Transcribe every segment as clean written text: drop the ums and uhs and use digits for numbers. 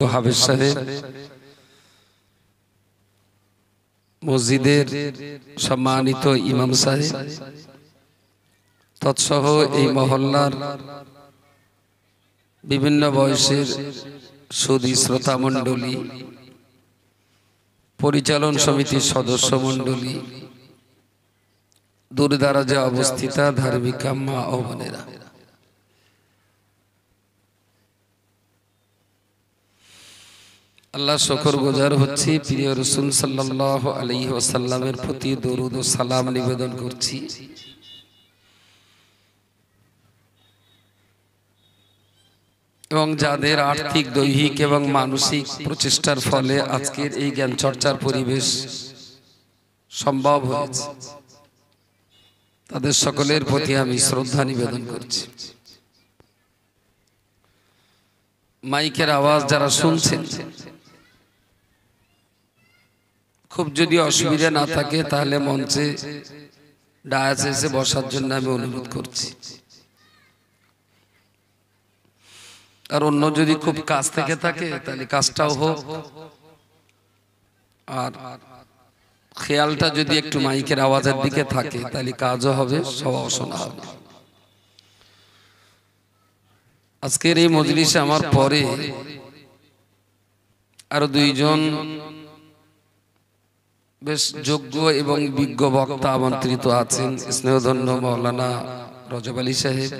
হাফেজ সাহেব, মসজিদের সম্মানিত ইমাম সাহেব, তৎসহ এই মহল্লার বিভিন্ন বয়সের সুধী শ্রোতা মণ্ডলী, পরিচালন সমিতির সদস্য মণ্ডলী, দূরদারাজে অবস্থিত ধার্মিক মা ও বোনেরা, আল্লাহ শুকর গুজার হচ্ছি, প্রিয় রাসূল সাল্লাল্লাহু আলাইহি ওয়াসাল্লামের প্রতি দরুদ ও সালাম নিবেদন করছি। এবং যাদের আর্থিক, দৈহিক এবং মানসিক প্রচেষ্টার ফলে আজকের এই জ্ঞান চর্চার পরিবেশ সম্ভব হয়েছে, তাদের সকলের প্রতি আমি শ্রদ্ধা নিবেদন করছি। মাইকের আওয়াজ যারা শুনছেন, খুব যদি অসুবিধা না থাকে তাহলে মঞ্চে ডায়াসে এসে বসার জন্য আমি অনুরোধ করছি। আর অন্য যদি খুব কাছ থেকে থাকে তাহলে কাজটাও হোক, আর খেয়ালটা যদি একটু মাইকের আওয়াজের দিকে থাকে তাহলে কাজও হবে, সবাও শোনা হবে। আজকের এই মজলিসে আমার পরে আরো দুইজন বেশ যোগ্য এবং বিজ্ঞ বক্তা আমন্ত্রিত আছেন। স্নেহধন্য মাওলানা রজব আলী সাহেব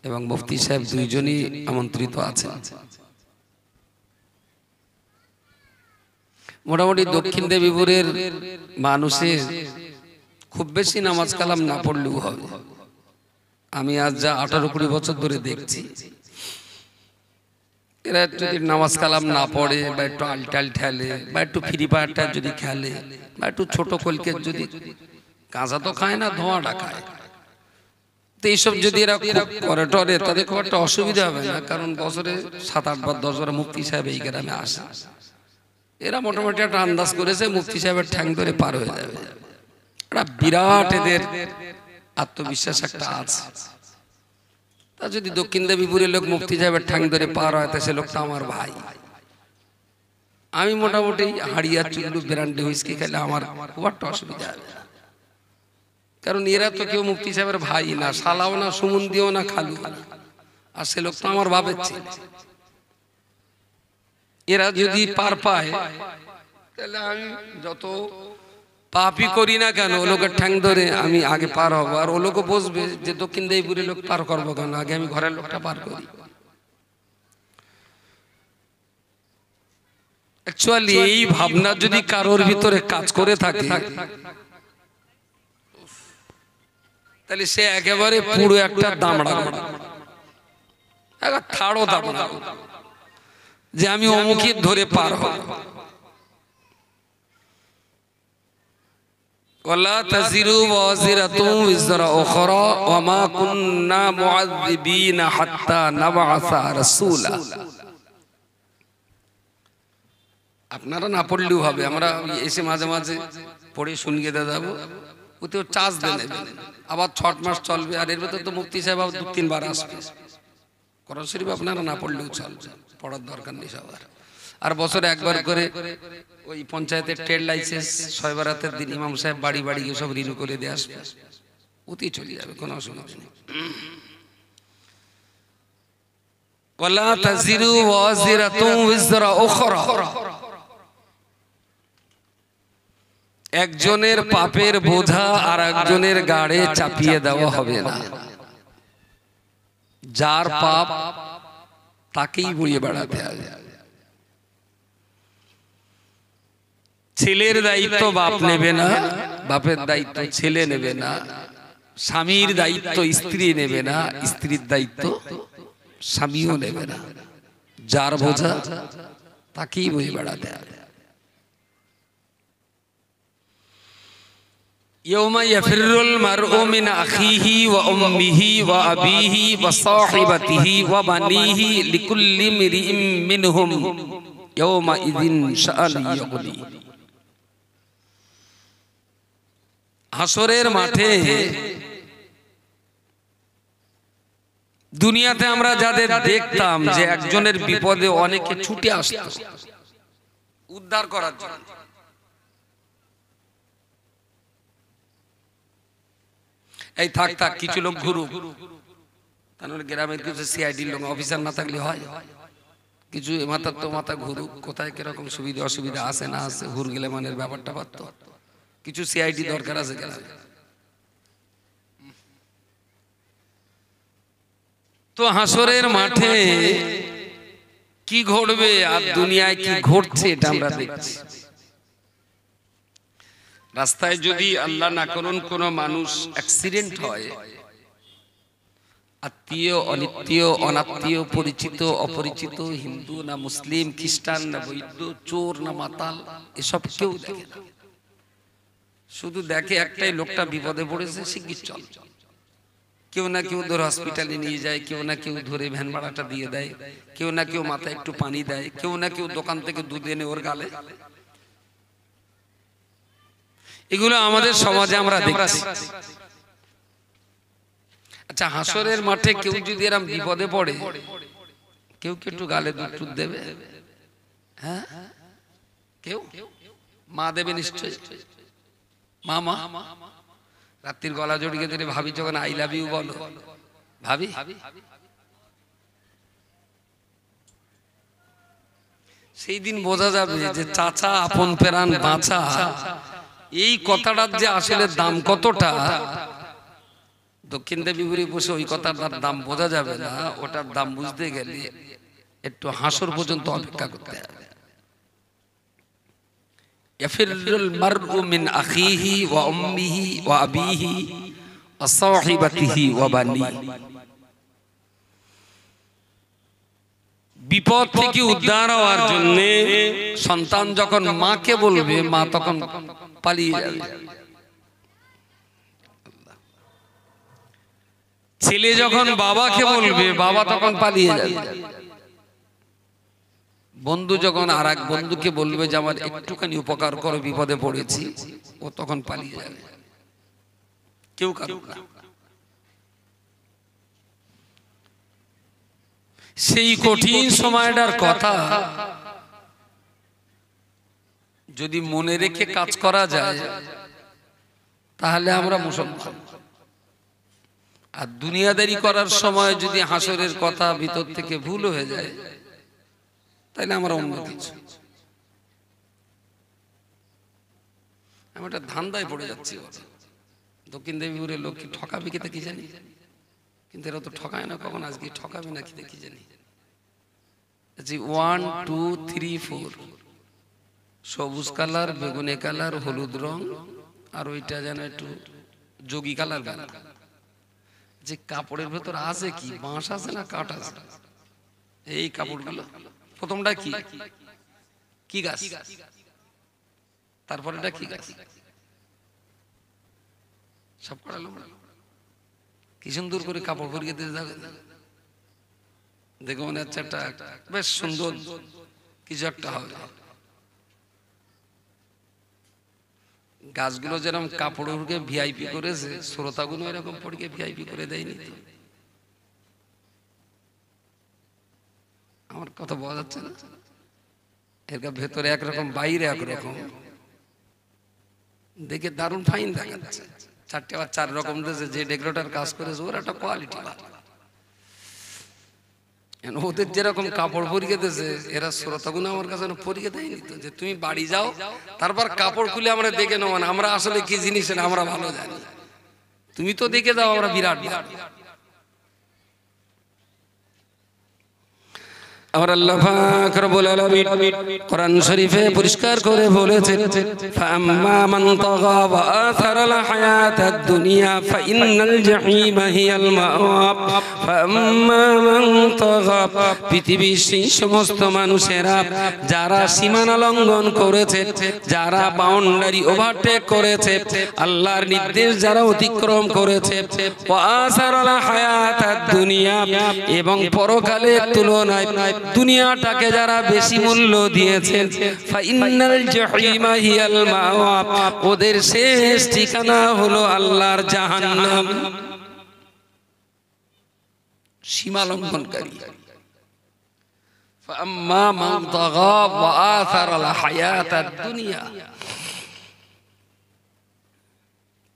এবং মুফতি সাহেব দুইজনই আমন্ত্রিত আছেন। মোটামুটি দক্ষিণ দেবীপুরের মানুষের খুব বেশি নামাজ কালাম না পড়লেও হবে। আমি আজ যা 18-20 বছর ধরে দেখছি, এরা যদি নামাজ কালাম না পড়ে বা একটু আলটাল ঠেলে বা একটু ফ্রি ফায়ারটা যদি খেলে বা একটু ছোট কলকে যদি, গাঁজা তো খায় না, ধোঁয়াটা খায়, তো এইসব যদি এরা করে টরে তাদের খুব একটা অসুবিধা হবে না। কারণ বছরে 7-8 বার 10 বার মুফতি সাহেব এই গ্রামে আসে, এরা মোটামুটি একটা আন্দাজ করেছে মুফতি সাহেবের ঠ্যাং ধরে পার হয়ে যাবে। একটা বিরাট এদের আত্মবিশ্বাস একটা আছে। তা যদি দক্ষিণ দেবীপুরের লোক মুফতি সাহেবের ঠ্যাং ধরে পার হয়, তা সে লোকটা আমার ভাই। আমি মোটামুটি হাড়িয়া চুল্লু ব্র্যান্ডি হুইস্কি খেলে আমার খুব একটা অসুবিধা হবে, কারণ এরা তো কেউ মুফতি সাহেবের ভাই না, শালাও না, সুমন্দিও না, খালু না, আর সে লোক তো আমার বাপের ছেলে। এরা যদি পার পায় তাহলে আমি যত পাপই করি না কেন, ও লোকের ঠ্যাং ধরে আমি আগে পার হবো, আর ও লোকও বসবে যে দক্ষিণ দেবীপুরের লোক পার করবো কেন, আগে আমি ঘরের লোকটা পার করি। অ্যাকচুয়ালি এই ভাবনা যদি কারোর ভিতরে কাজ করে থাকে তাহলে সে একেবারে পুরো একটা দামড়া, থাড়ো দামড়া, যে আমি অমুকে ধরে পার হব। ওয়ালা তাজিরু ওয়াজিরাতুন উযরা উখরা ওয়া মা কুননা মুআযযিবিনা হাত্তা নাবআসা রাসূলা। আপনারা না পড়লেও হবে, আমরা এসে মাঝে মাঝে পড়ে শুনিয়ে দিয়ে যাবো, ওতেও চার্জ দিয়ে নেবেন, আবার 6 মাস চলবে। আর এর ভেতর তো মুফতি সাহেব 2-3 বার আসবে। কোরআন শরীফ আপনারা না পড়লেও চলবে, পড়ার দরকার নেই সবার। আর বছরে একবার করে ওই পঞ্চায়েতের ট্রেড লাইসেন্স 6 বারাতের দিন ইমাম সাহেব বাড়ি বাড়ি গিয়ে সব রিনিউ করে দিয়ে আসবে, ওতেই চলে যাবে, কোনো অসুবিধা নেই। ওয়ালা তাজিরু ওয়াজিরাতুন উযরা উখরা, একজনের পাপের বোঝা আর একজনের গাড়ে চাপিয়ে দেওয়া হবে না। যার পাপ তাকেই বয়ে বেড়াতে হবে। ছেলের দায়িত্ব বাপ নেবে না, বাপের দায়িত্ব ছেলে নেবে না, স্বামীর দায়িত্ব স্ত্রী নেবে না, স্ত্রীর দায়িত্ব স্বামীও নেবে না। যার বোঝা তাকেই বয়ে বেড়াতে হবে। يوم يفر المرء من أخيه وأمه وأبيه وصاحبته وبنيه لكل امرئ منهم يومئذ شأن يغنيه। হাসরের মাঠে দুনিয়াতে আমরা যাদের দেখতাম যে একজনের বিপদে অনেকে ছুটে আসতো উদ্ধার করার জন্য, এই থাক থাক কিছু লোক ঘুরুক, তাহলে গ্রামের কিছু সিআইডির লোক অফিসার না থাকলে হয়, কিছু মাথার তো মাথা ঘুরুক, কোথায় কিরকম সুবিধা অসুবিধা আছে না আছে ঘুর গেলে মানের ব্যাপারটা পারত, কিছু সিআইডি দরকার আছে গ্রামে। তো হাসরের মাঠে কি ঘটবে আর দুনিয়ায় কি ঘটছে এটা আমরা দেখছি। রাস্তায় যদি আল্লাহ না করুন কোন মানুষ অ্যাক্সিডেন্ট হয়, আত্মীয় অনিত্মীয় অনাত্মীয় পরিচিত অপরিচিত, হিন্দু না মুসলিম, খ্রিস্টান না বৈদ্য, চোর না মাতাল, এসব কেউ দেখে না, শুধু দেখে একটাই লোকটা বিপদে পড়েছে শিগগির চল। কেউ না কেউ ধরে হসপিটালে নিয়ে যায়, কেউ না কেউ ধরে ভ্যান ভাড়াটা দিয়ে দেয়, কেউ না কেউ মাথায় একটু পানি দেয়, কেউ না কেউ দোকান থেকে দুধ এনে ওর গালে। এগুলো আমাদের সমাজে আমরা দেখছি। আচ্ছা, হাসরের মাঠে কেউ যদি এরকম বিপদে পড়ে, কেউ কি একটু গালে দুধ টুধ দেবে? হ্যাঁ, কেউ? মা দেবে নিশ্চয়ই। মা মা রাত্রির গলা জড়িয়ে ধরে ভাবি যখন আই লাভ ইউ বলো, ভাবি সেই দিন বোঝা যাবে যে চাচা আপন প্রাণ বাঁচা, এই কথাটার যে আসলে দাম কতটা। দক্ষিণ দেবীপুরে বসে ওই কথার দাম বোঝা যাবে না, ওটার দাম বুঝতে গেলে একটু হাসর পর্যন্ত অপেক্ষা করতে হবে। ইয়াফিরুল মারউ মিন আখিহি ওয়া উম্মিহি ওয়া আবিহি ওয়া সাহিবাতিহি ওয়া বানি। বিপদ থেকে উদ্ধার হওয়ার জন্য সন্তান যখন মাকে বলবে, মা তখন পালিয়ে যাবে। ছেলে যখন বাবাকে বলবে, বাবা তখন পালিয়ে যাবে। বন্ধু যখন আর এক বন্ধুকে বলবে যে আমার একটুখানি উপকার করো, বিপদে পড়েছি, ও তখন পালিয়ে যাবে, কেউ কারো না। সেই কঠিন সময়টার কথা যদি মনে রেখে কাজ করা যায় তাহলে আমরা মুসলমান। আর দুনিয়াদারি করার সময় যদি হাসরের কথা ভিতর থেকে ভুল হয়ে যায় তাহলে আমরা অন্য কিছু। আমি একটা ধান্দায় পড়ে যাচ্ছি। দক্ষিণ দেবীপুরের লোক কি ঠকাবি কিনা কি জানি, কিন্তু এরা তো ঠকায় না কখন, আজকে ঠকাবি না কি জানি। 1 2 3 4 সবুজ কালার, বেগুনি কালার, হলুদ রং, আর ওইটা যেন একটু যোগী কালার বেলা। যে কাপড়ের ভেতর আছে কি, বাঁশ আছে না কাঠ আছে? এই কাপড়গুলো প্রথমটা কি কি গাছ, তারপরেটা কি গাছ, সব করালো। কি সুন্দর করে কাপড় পরিয়ে দিয়ে যাবে, দেখো মনে হচ্ছে একটা বেশ সুন্দর কিছু একটা হবে। গাছগুলো যেরকম কাপড়কে ভিআইপি করেছে, শ্রোতাগুলো এরকম পড়িয়ে ভিআইপি করে দেয়নি। আমার কথা বোঝা যাচ্ছে না? এর ভেতরে একরকম, বাইরে একরকম, দেখে দারুণ ফাইন দেখাচ্ছে। 4টে বা 4 রকম দিয়েছে, যে ডেকোরেটর কাজ করেছে ওর একটা কোয়ালিটি ভালো। ওদের যেরকম কাপড় পরিয়ে দিয়েছে, এরা শ্রোতাগুলো আমার কাছে পরিয়ে দেয়নি তো, যে তুমি বাড়ি যাও তারপর কাপড় খুলে আমরা দেখে নেব না, আমরা আসলে কি জিনিস আমরা ভালো জানি, তুমি তো দেখে দাও আমরা বিরাট বিরাট। আমার আল্লাহ পাক রব্বুল আলামিন কোরআন শরীফে পরিষ্কার করে বলেছেন, ফাম্মা মান তাগা ওয়া আথারাল হায়াতাদ দুনিয়া ফাইন্নাল জাহিমা হিয়াল মাওয়া। ফাম্মা মান তাগা, পৃথিবীর সেই সমস্ত মানুষেরা যারা সীমানা লঙ্ঘন করেছে, যারা বাউন্ডারি ওভারটেক করেছে, আল্লাহর নির্দেশ যারা অতিক্রম করেছে, ওয়া আথারাল হায়াতাদ দুনিয়া, এবং পরকালের তুলনায় দুনিয়াটাকে যারা বেশি মূল্য দিয়েছেন, ফাইন্নাল জাহিমা হিয়াল মাওয়া, ওদের শেষ ঠিকানা হলো আল্লাহর জাহান্নাম। সীমা লঙ্ঘনকারী। ফাম্মা মান তাগা ওয়া আথারাল হায়াতাদ দুনিয়া,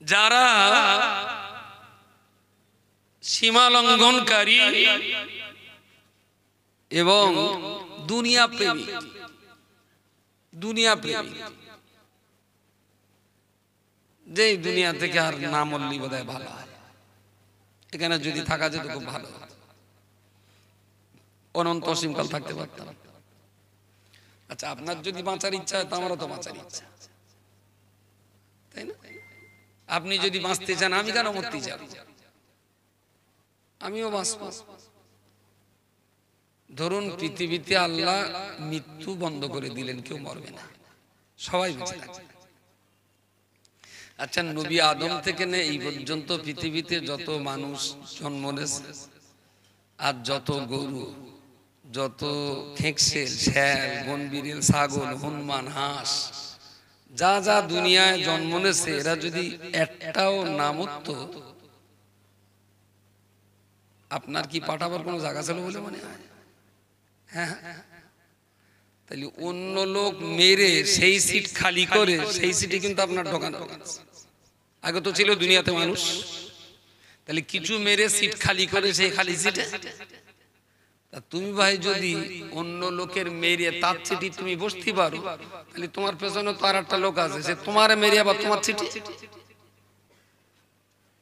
যারা সীমা লঙ্ঘনকারী এবং দুনিয়া প্রেমী, দুনিয়া প্রেমী, যে দুনিয়া থেকে আর না মরলি বোধহয় ভালো হয়, এখানে যদি থাকা যেত খুব ভালো, অনন্ত অসীমকাল থাকতে পারতাম। আচ্ছা, আপনার যদি বাঁচার ইচ্ছা হয় তো আমারও তো বাঁচার ইচ্ছা, তাই না? আপনি যদি বাঁচতে চান, আমি কেন মরতে চাই? আমিও বাঁচব। ধরুন পৃথিবীতে আল্লাহ মৃত্যু বন্ধ করে দিলেন, কেউ মরবে না, সবাই বেঁচে থাকবে। আচ্ছা, নবী আদম থেকে নিয়ে এই পর্যন্ত পৃথিবীতে যত মানুষ জন্ম নিয়েছে, আর যত গরু, যত খেঁকশেল, শ্যাল, বনবিড়াল, ছাগল, হনুমান, হাঁস, যা যা দুনিয়ায় জন্ম নিয়েছে, এরা যদি একটাও না মরতো, আপনার কি পাঠাবার কোনো জায়গা ছিল বলে মনে হয়? হ্যাঁ, তাহলে অন্য লোক মেরে সেই সিট খালি করে সেই সিটে কিন্তু আপনার ঢোকানো। আগে তো ছিল দুনিয়াতে মানুষ, তাহলে কিছু মেরে সিট খালি করে সেই খালি সিটে। তা তুমি ভাই যদি অন্য লোকের মেরে তার সিটি তুমি বসতে পারো, তাহলে তোমার পেছনে তো আর একটা লোক আছে, সে তোমার মেরে আবার তোমার সিটি।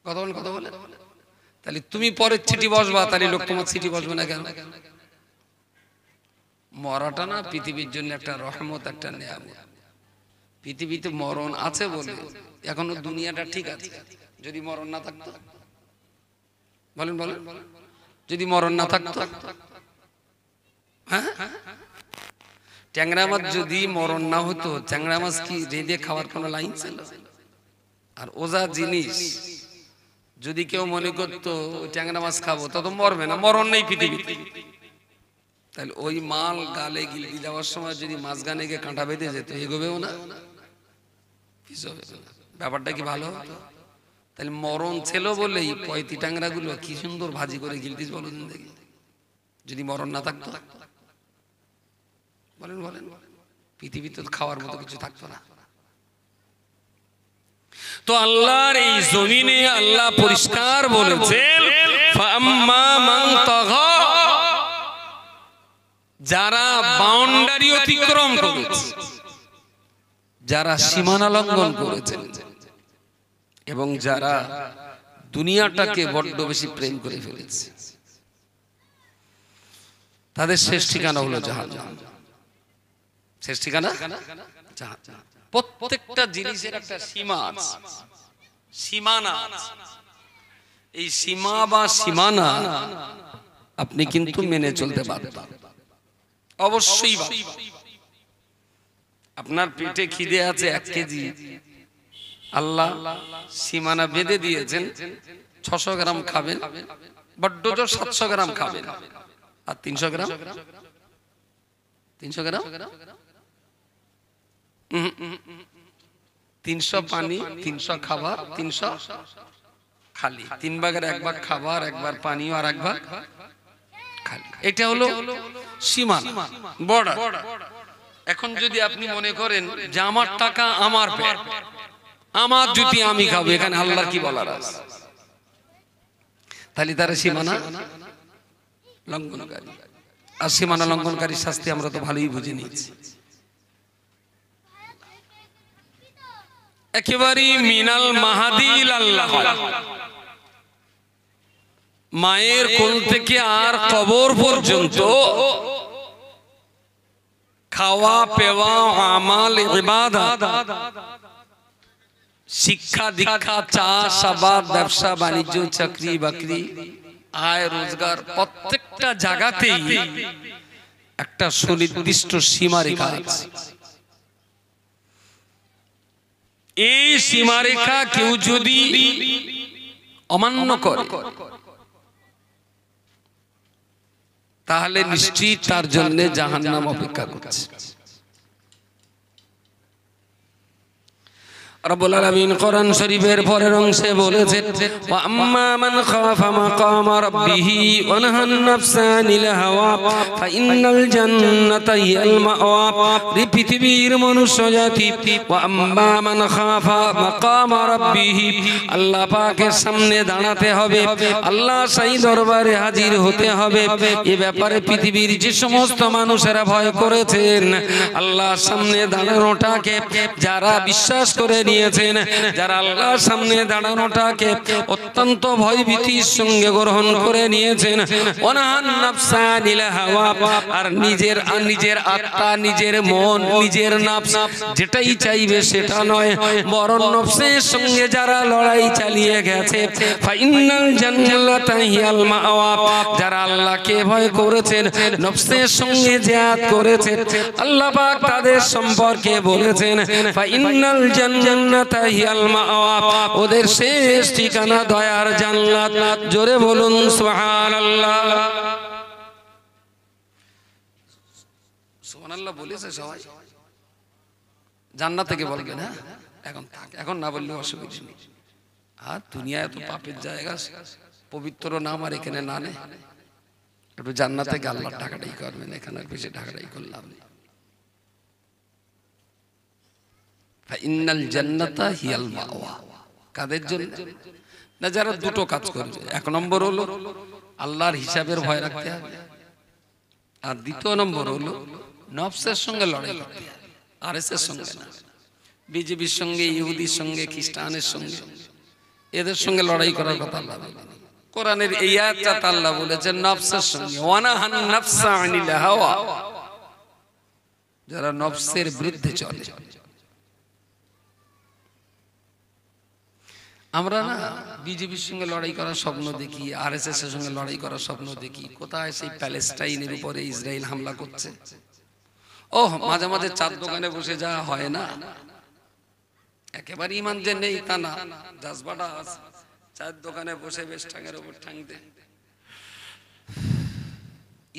কথা বলে, তাহলে তুমি পরের সিটি বসবা, তাহলে লোক তোমার সিটি বসবে না কেন? মরাটা না পৃথিবীর জন্য একটা রহমত, একটা নিয়ামত। পৃথিবীতে মরণ আছে বলে এখনো দুনিয়াটা ঠিক আছে। যদি মরণ না থাকতো, বলেন, যদি মরণ না থাকতো, হ্যাঁ, ট্যাংরা মাছ যদি মরণ না হতো, ট্যাংরা মাছ কি রেঁধে খাওয়ার কোনো লাইন ছিল? আর ওজা জিনিস যদি কেউ মনে করতো ওই ট্যাংরা মাছ খাবো, তা তো মরবে না, মরণ নেই পৃথিবীতে। তাহলে ওই মাল গালে গিলতে যাওয়ার সময় যদি মাছ গানে গিয়ে কাঁটা বেঁধে যেত, এগোবেও না, ব্যাপারটা কি ভালো হতো? তাহলে মরণ ছিল বলেই পয়তি ট্যাংরা গুলো কি সুন্দর ভাজি করে গিলতিস, বলো দেখি। যদি মরণ না থাকতো, বলেন, পৃথিবীতে তো খাওয়ার মতো কিছু থাকতো না। তো আল্লাহর এই জমিনে আল্লাহ পরিষ্কার বলেছেন, ফাম্মা মান তাগা, যারা বাউন্ডারি অতিক্রম করেছে, যারা সীমানা লঙ্ঘন করেছেন, এবং যারা দুনিয়াটাকে বড্ড বেশি প্রেম করে ফেলেছে, তাদের শেষ ঠিকানা হলো জাহান্নাম। শেষ ঠিকানা জাহান্নাম। প্রত্যেকটা জিনিসের একটা সীমা আছে, সীমানা। এই সীমা বা সীমানা আপনি কিন্তু মেনে চলতে বাধ্য, অবশ্যই। আপনার পেটে খিদে আছে 1 কেজি, আল্লাহ সীমানা বেঁধে দিয়েছেন 600 গ্রাম খাবেন, বড্ড জোর 700 গ্রাম খাবেন, আর 300 গ্রাম 300 পানি, 300 খাবার, 300 খালি। 3 ভাগের 1 ভাগ খাবার, 1 ভাগ পানি, আর 1 ভাগ খালি। এটা হলো সীমানা, বর্ডার। এখন যদি আপনি মনে করেন যে আমার টাকা আমার পেট, আমার জুতি আমি খাবো, এখানে আল্লাহর কি বলার আছে? তাহলে তারা সীমানা লঙ্ঘনকারী। আর সীমানা লঙ্ঘনকারীর শাস্তি আমরা তো ভালোই বুঝে নিয়েছি। একেবারে মিনাল মাহাদিল আল্লাহ, মায়ের কোল থেকে আর কবর পর্যন্ত খাওয়া, পেওয়া, আমাল, ইবাদত, শিক্ষা দীক্ষা, চাষ আবাদ, ব্যবসা বাণিজ্য, চাকরি বাকরি, আয় রোজগার, প্রত্যেকটা জায়গাতেই একটা সুনির্দিষ্ট সীমারেখা আছে। এই সীমারেখা কেউ যদি অমান্য করে, তাহলে নিশ্চিত তার জন্য জাহান্নাম অপেক্ষা করছে। রব্বুল আলামিন কোরআন শরীফের পরের অংশে বলেছেন ওয়া আম্মা মান খাফা মাকামা রাব্বিহি ওয়া নাহান নাফসা আনিল হাওয়া ফা ইন্নাল জান্নাতা হিয়াল মাওয়া। পৃথিবীর মনুষ্য জাতি ওয়া আম্মা মান খাফা মাকামা রাব্বিহি, আল্লাহ পাকের সামনে দাঁড়াতে হবে, আল্লাহ সেই দরবারে হাজির হতে হবে। এই ব্যাপারে পৃথিবীর যে সমস্ত মানুষেরা ভয় করেছেন আল্লাহর সামনে দাঁড়ানোটাকে, যারা বিশ্বাস করে নিয়েছেন, যারা আল্লাহর সামনে দাঁড়ানোটাকে অত্যন্ত ভয়ভীতির সঙ্গে গ্রহণ করে নিয়েছেন, ওয়ানাহান নাফসা আনিল হাওয়া, আর নিজের আত্মা, নিজের মন, নিজের নফস যেটাই চাইবে সেটা নয়, বরং নফসের সঙ্গে যারা লড়াই চালিয়ে গেছে, ফাইনাল জান্নাতা হিয়াল মাওয়া, যারা আল্লাহকে ভয় করেছেন, নফসের সঙ্গে জিহাদ করেছেন, আল্লাহ পাক তাদের সম্পর্কে বলেছেন ফাইনাল জান্নাতা হিয়াল মাওয়া, ওদের শেষ ঠিকানা দয়ার জান্নাত। জোরে বলুন সুবহানাল্লাহ। সুবহানাল্লাহ বলেছে সবাই, জান্নাত থেকে বলবেন। হ্যাঁ, এখন না বললে অসুবিধা নেই। আর দুনিয়া এত পাপের জায়গা, পবিত্র নাম আর এখানে না নেই, একটু জান্নাতে আল্লাহর টাকাটাই করবেন, এখানে আর বেশি টাকাটাই করলাম না। ফাইনাল জান্নাতা হিয়াল মাওয়া, কাদের জন্য? না, যারা দুটো কাজ করবে। এক নম্বর হলো আল্লাহর হিসাবের ভয় রাখতে হবে, আর দ্বিতীয় নম্বর হলো নফসের সঙ্গে লড়াই করতে হবে। আরএসএস সঙ্গে না, বিজেপির সঙ্গে, ইহুদির সঙ্গে, খ্রিস্টানের সঙ্গে, এদের সঙ্গে লড়াই করার কথা আল্লাহ বলেন। কোরআনের এই আয়াতটা আল্লাহ বলেছেন নফসের সঙ্গে, ওয়ানাহান নাফসা আনিল হাওয়া, যারা নফসের বিরুদ্ধে চলে। আমরা না বিজেপির সঙ্গে লড়াই করার স্বপ্ন দেখি, আরএসএস এর সঙ্গে লড়াই করার স্বপ্ন দেখি, কোথায় সেই প্যালেস্টাইনের উপরে ইসরায়েল হামলা করছে। ও মাঝে মাঝে চার দোকানে বসে যাওয়া হয় না, একেবারে ইমান যে নেই তা না, জাজবাটা আছে, চার দোকানে বসে বেশ ঠাঙের উপর ঠাং দে।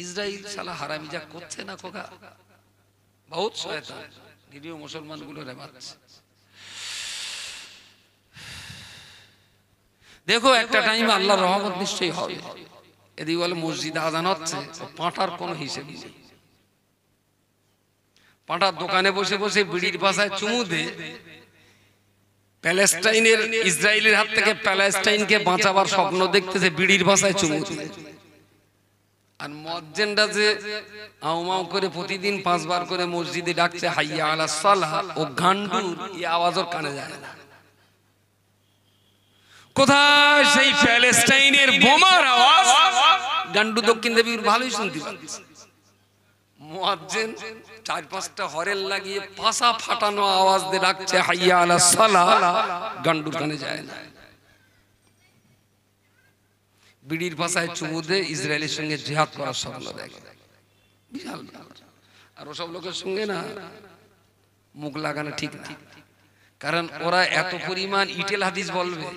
ইসরায়েল শালা হারামি যা করছে না খোকা, বহুত শয়তান, নিরীহ মুসলমান গুলো রে মারছে। দেখো একটা টাইম আল্লাহর রহমত নিশ্চয়ই হবে। এদিকে বলে মসজিদে আজান হচ্ছে, পাঁঠার কোনো হিসেব নেই। পাঁঠার দোকানে বসে বসে বিড়ির ভাষায় চুমু দে, প্যালেস্টাইনের, ইসরায়েলের হাত থেকে প্যালেস্টাইনকে বাঁচাবার স্বপ্ন দেখতেছে, বিড়ির ভাষায় চুমু দে। আর মুয়াজ্জিনটা যে আউমাউ করে প্রতিদিন 5 বার করে মসজিদে ডাকছে হাইয়া আলাস সালাহ, ও গান্ডুর এই আওয়াজ ওর কানে যায় না। কোথায় সেই প্যালেস্টাইনের বোমার আওয়াজ গান্ডু দক্ষিণ দেবীর ভালোই শুনতে পাচ্ছে। মুয়াজ্জিন 4-5টা হরেল লাগিয়ে পাশা ফাটানো আওয়াজ দিয়ে ডাকছে হাইয়া আলাস সালাহ, গান্ডুর কানে যায় না। বিড়ির ভাষায় চুমু দে, ইসরায়েলের সঙ্গে জিহাদ করার স্বপ্ন দেখে, বিশাল ব্যাপার। আর ওসব লোকের সঙ্গে না মুখ লাগানো ঠিক না, কারণ ওরা এত পরিমাণ ইটেল হাদিস বলবে,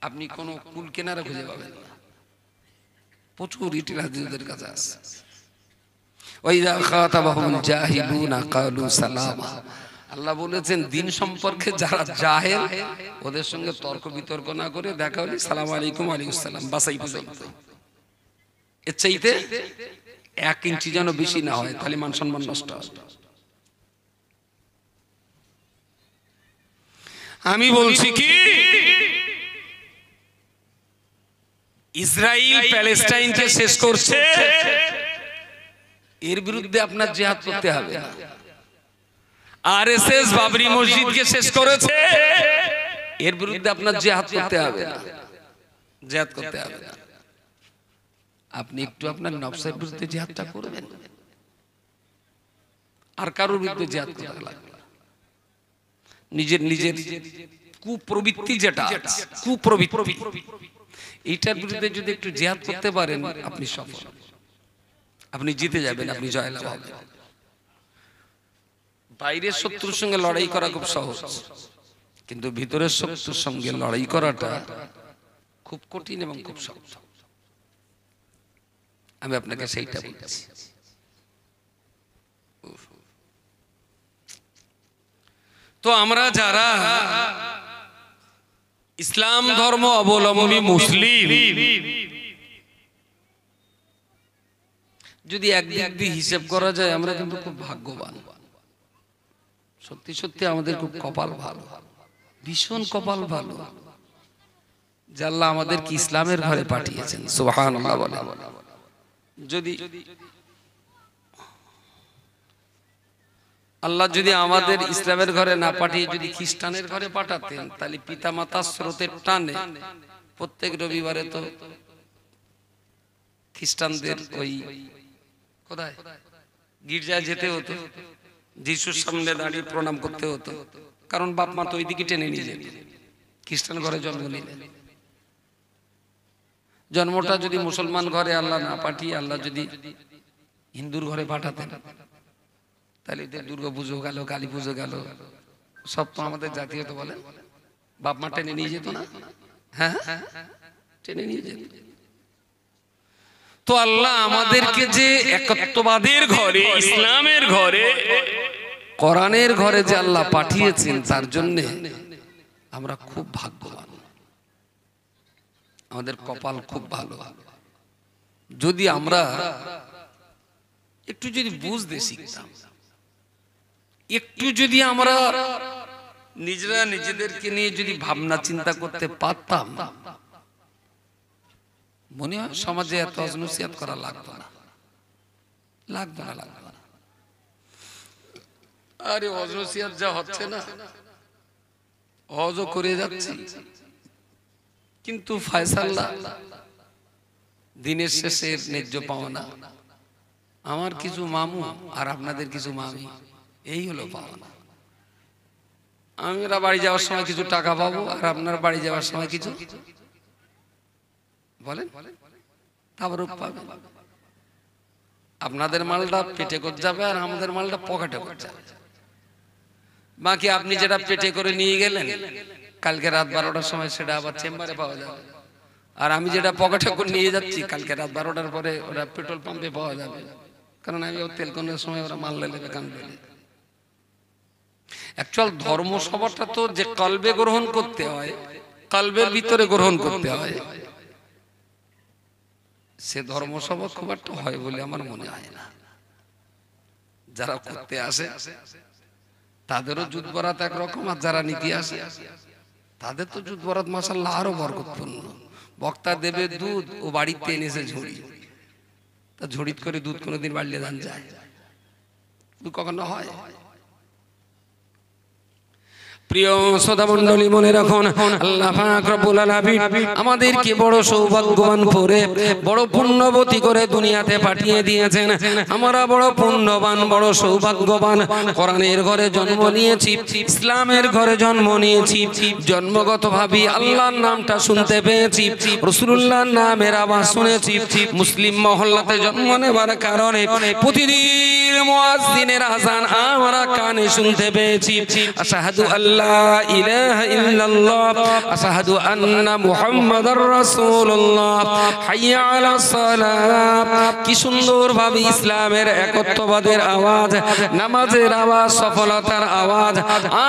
আপনি কোনো কুল কেনারা খুঁজে পাবেন না। প্রচুর ইটেল হাদিস ওদের কাছে আছে। ওয়াইযা খাতাবাহুল জাহিলুনা ক্বালু সালামা, আল্লাহ বলেছেন দিন সম্পর্কে যারা জাহেল ওদের সঙ্গে তর্ক বিতর্ক না করে দেখা হলে সালাম আলাইকুম, ওয়ালাইকুম সালাম, বাসাই পর্যন্ত। এর চাইতে 1 ইঞ্চি যেন বেশি না হয়, তাহলে মান সম্মান নষ্ট হবে। আমি বলছি কি, ইসরায়েল প্যালেস্টাইনকে শেষ করছে, এর বিরুদ্ধে আপনার জিহাদ করতে হবে না। আরএসএস বাবরি মসজিদকে শেষ করেছে, এর বিরুদ্ধে আপনার জিহাদ করতে হবে না, জিহাদ করতে হবে না। আপনি একটু আপনার নফসের বিরুদ্ধে জিহাদটা করবেন, আর কারোর বিরুদ্ধে জিহাদ করা লাগবে। নিজের কুপ্রবৃত্তি, যেটা কুপ্রবৃত্তি, এইটার বিরুদ্ধে যদি একটু জিহাদ করতে পারেন, আপনি সফল, আপনি জিতে যাবেন, আপনি জয়লাভ হবেন। বাইরের শত্রুর সঙ্গে লড়াই করা খুব সহজ, কিন্তু ভিতরের শত্রুর সঙ্গে লড়াই করাটা খুব কঠিন এবং খুব শক্ত। আমি আপনাকে সেইটা বলছি। তো আমরা যারা ইসলাম ধর্ম অবলম্বী মুসলিম, যদি একদিক দিয়ে হিসেব করা যায় আমরা কিন্তু খুব ভাগ্যবান। সত্যি সত্যি আমাদের খুব কপাল ভালো, ভীষণ কপাল ভালো যে আল্লাহ আমাদেরকে ইসলামের ঘরে পাঠিয়েছেন। সুবহানাল্লাহ বলে। যদি আল্লাহ যদি আমাদের ইসলামের ঘরে না পাঠিয়ে যদি খ্রিস্টানের ঘরে পাঠাতেন, তাহলে পিতা মাতার স্রোতের টানে প্রত্যেক রবিবারে তো খ্রিস্টানদের ওই কোথায় গির্জায় যেতে হতো, যিশুর সামনে দাঁড়িয়ে প্রণাম করতে হতো, কারণ বাপ মা তো ওই দিকে টেনে নিয়ে যেত। খ্রিস্টান ঘরে জন্ম নিলেন, জন্মটা যদি মুসলমান ঘরে আল্লাহ না পাঠিয়ে আল্লাহ যদি হিন্দুর ঘরে পাঠাতেন, তাহলে দুর্গা পুজো গেল, কালী পুজো গেল, সব তো আমাদের জাতীয় তো বলে বাপ মা টেনে নিয়ে যেত না? হ্যাঁ, টেনে নিয়ে যেত। তো আল্লাহ আমাদেরকে যে একত্ববাদের ঘরে, ইসলামের ঘরে, কোরআনের ঘরে যে আল্লাহ পাঠিয়েছেন, তার জন্য আমরা খুব ভাগ্যবান, আমাদের কপাল খুব ভালো। যদি আমরা একটু যদি বুঝতে শিখতাম, একটু যদি আমরা নিজেরা নিজেদেরকে নিয়ে যদি ভাবনা চিন্তা করতে পারতাম, মনে হয় সমাজে এত অজনসিয়াত করা লাগতো না, লাগতো না, লাগতো না। আরে অজনসিয়াত যা হচ্ছে না, হজও করে যাচ্ছি, কিন্তু ফয়সালা দিনের শেষে ন্যায্য পাওয়া না। আমার কিছু মামু আর আপনাদের কিছু মামি, এই হলো পাওয়া না। আমরা বাড়ি যাওয়ার সময় কিছু টাকা পাবো, আর আপনার বাড়ি যাওয়ার সময় কিছু বলেন তারপর পাবেন। আপনাদের মালটা পেটে করে যাবে, আর আমাদের মালটা পকেটে করে যাবে। বাকি আপনি যেটা পেটে করে নিয়ে গেলেন কালকে রাত 12টার সময়, সেটা আবার চেম্বারে পাওয়া যাবে। আর আমি যেটা পকেটে করে নিয়ে যাচ্ছি কালকে রাত 12টার পরে ওরা পেট্রোল পাম্পে পাওয়া যাবে, কারণ আমি তেল কোনের সময় ওরা মাল লেবে কান পেলে। অ্যাকচুয়াল ধর্ম সভাটা তো যে কলবে গ্রহণ করতে হয়, কলবের ভিতরে গ্রহণ করতে হয়, সে ধর্মসভা খুব একটা হয় বলে আমার মনে হয় না। যারা করতে আসে তাদেরও জুত বরাত একরকম, আর যারা নীতি আসে তাদের তো জুত বরাত মাশাআল্লাহ আরো বরকতপূর্ণ। বক্তা দেবে দুধ, ও বাড়িতে এনেছে ঝুড়ি, তা ঝুড়িত করে দুধ কোনোদিন বাড়লে দান যায়? কখনো হয়? প্রিয় শ্রোতা মণ্ডলী, মনে রাখুন আল্লাহ পাক রব্বুল আলামিন আমাদেরকে বড় সৌভাগ্যবান করে, বড় পুণ্যবতী করে দুনিয়াতে পাঠিয়ে দিয়েছেন। আমরা বড় পুণ্যবান, বড় সৌভাগ্যবান। কোরআনের ঘরে জন্ম নিয়েছি, ইসলামের ঘরে জন্ম নিয়েছি, জন্মগতভাবে আল্লাহর নামটা শুনতে পেয়েছি, রাসূলুল্লাহর নামের আওয়াজ শুনেছি। মুসলিম মহল্লাতে জন্ম নেবার কারণে প্রতিদিন মুয়াজ্জিনের আযান আমরা কানে শুনতে পেয়েছি। আশহাদু আল্লাহ ইলাহা ইল্লাল্লাহ, আশহাদু আন্না মুহাম্মাদার রাসূলুল্লাহ, হাইয়া আলাস সালাত। কি সুন্দর ভাবে ইসলামের একত্ববাদের আওয়াজ, নামাজের আওয়াজ, সফলতার আওয়াজ,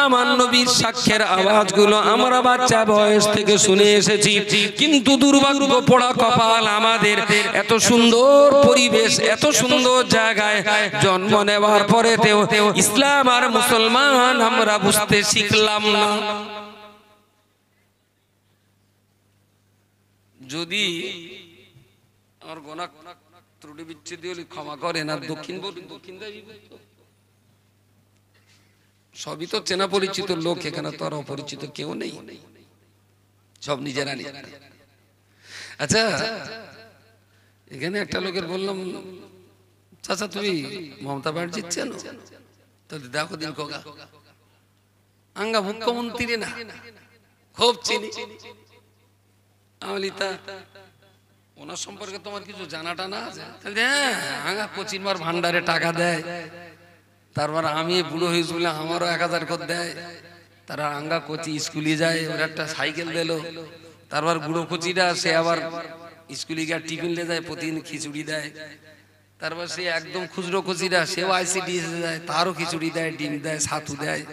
আমার নবীর সাক্ষ্যের আওয়াজগুলো আমরা বাচ্চা বয়স থেকে শুনে এসেছি। কিন্তু দুর্ভাগ্য পোড়া কপাল আমাদের, এত সুন্দর পরিবেশ, এত সুন্দর জায়গায় জন্ম নেওয়ার পরেতেও ইসলাম আর মুসলমান আমরা বুঝতে শিখলাম না। যদি আমার গোনা ত্রুটি বিচ্ছেদ হলে ক্ষমা করেন, আর দক্ষিণ বলুন, দক্ষিণ সবই তো চেনা পরিচিত লোক, এখানে তো আর অপরিচিত কেউ নেই, সব নিজেরা নিজেরা। আচ্ছা, এখানে একটা লোকের বললাম, চাচা তুমি মমতা ব্যানার্জি চেনো? তো দেখো দিন কোগা আঙ্গা মুখ্যমন্ত্রী না, খুব চিনি। আমলিতা ওনার সম্পর্কে তোমার কিছু জানাটা না আছে? হ্যাঁ, আঙ্গা কোচিনবার ভান্ডারে টাকা দেয়, তারপর আমি বুড়ো হয়েছি বলে আমারও 1000 করে দেয়। তারা আঙ্গা কোচি স্কুলে যায়, ওরা একটা সাইকেল দিল। তারপর বুড়ো কোচিটা সে আবার স্কুলে গিয়ে টিফিন লে যায়, প্রতিদিন খিচুড়ি দেয়। তারপর সে একদম খুচরো কোচিরা, সেও আইসিডিএস দেয়, তারও খিচুড়ি দেয়, ডিম দেয়, ছাতু দেয়।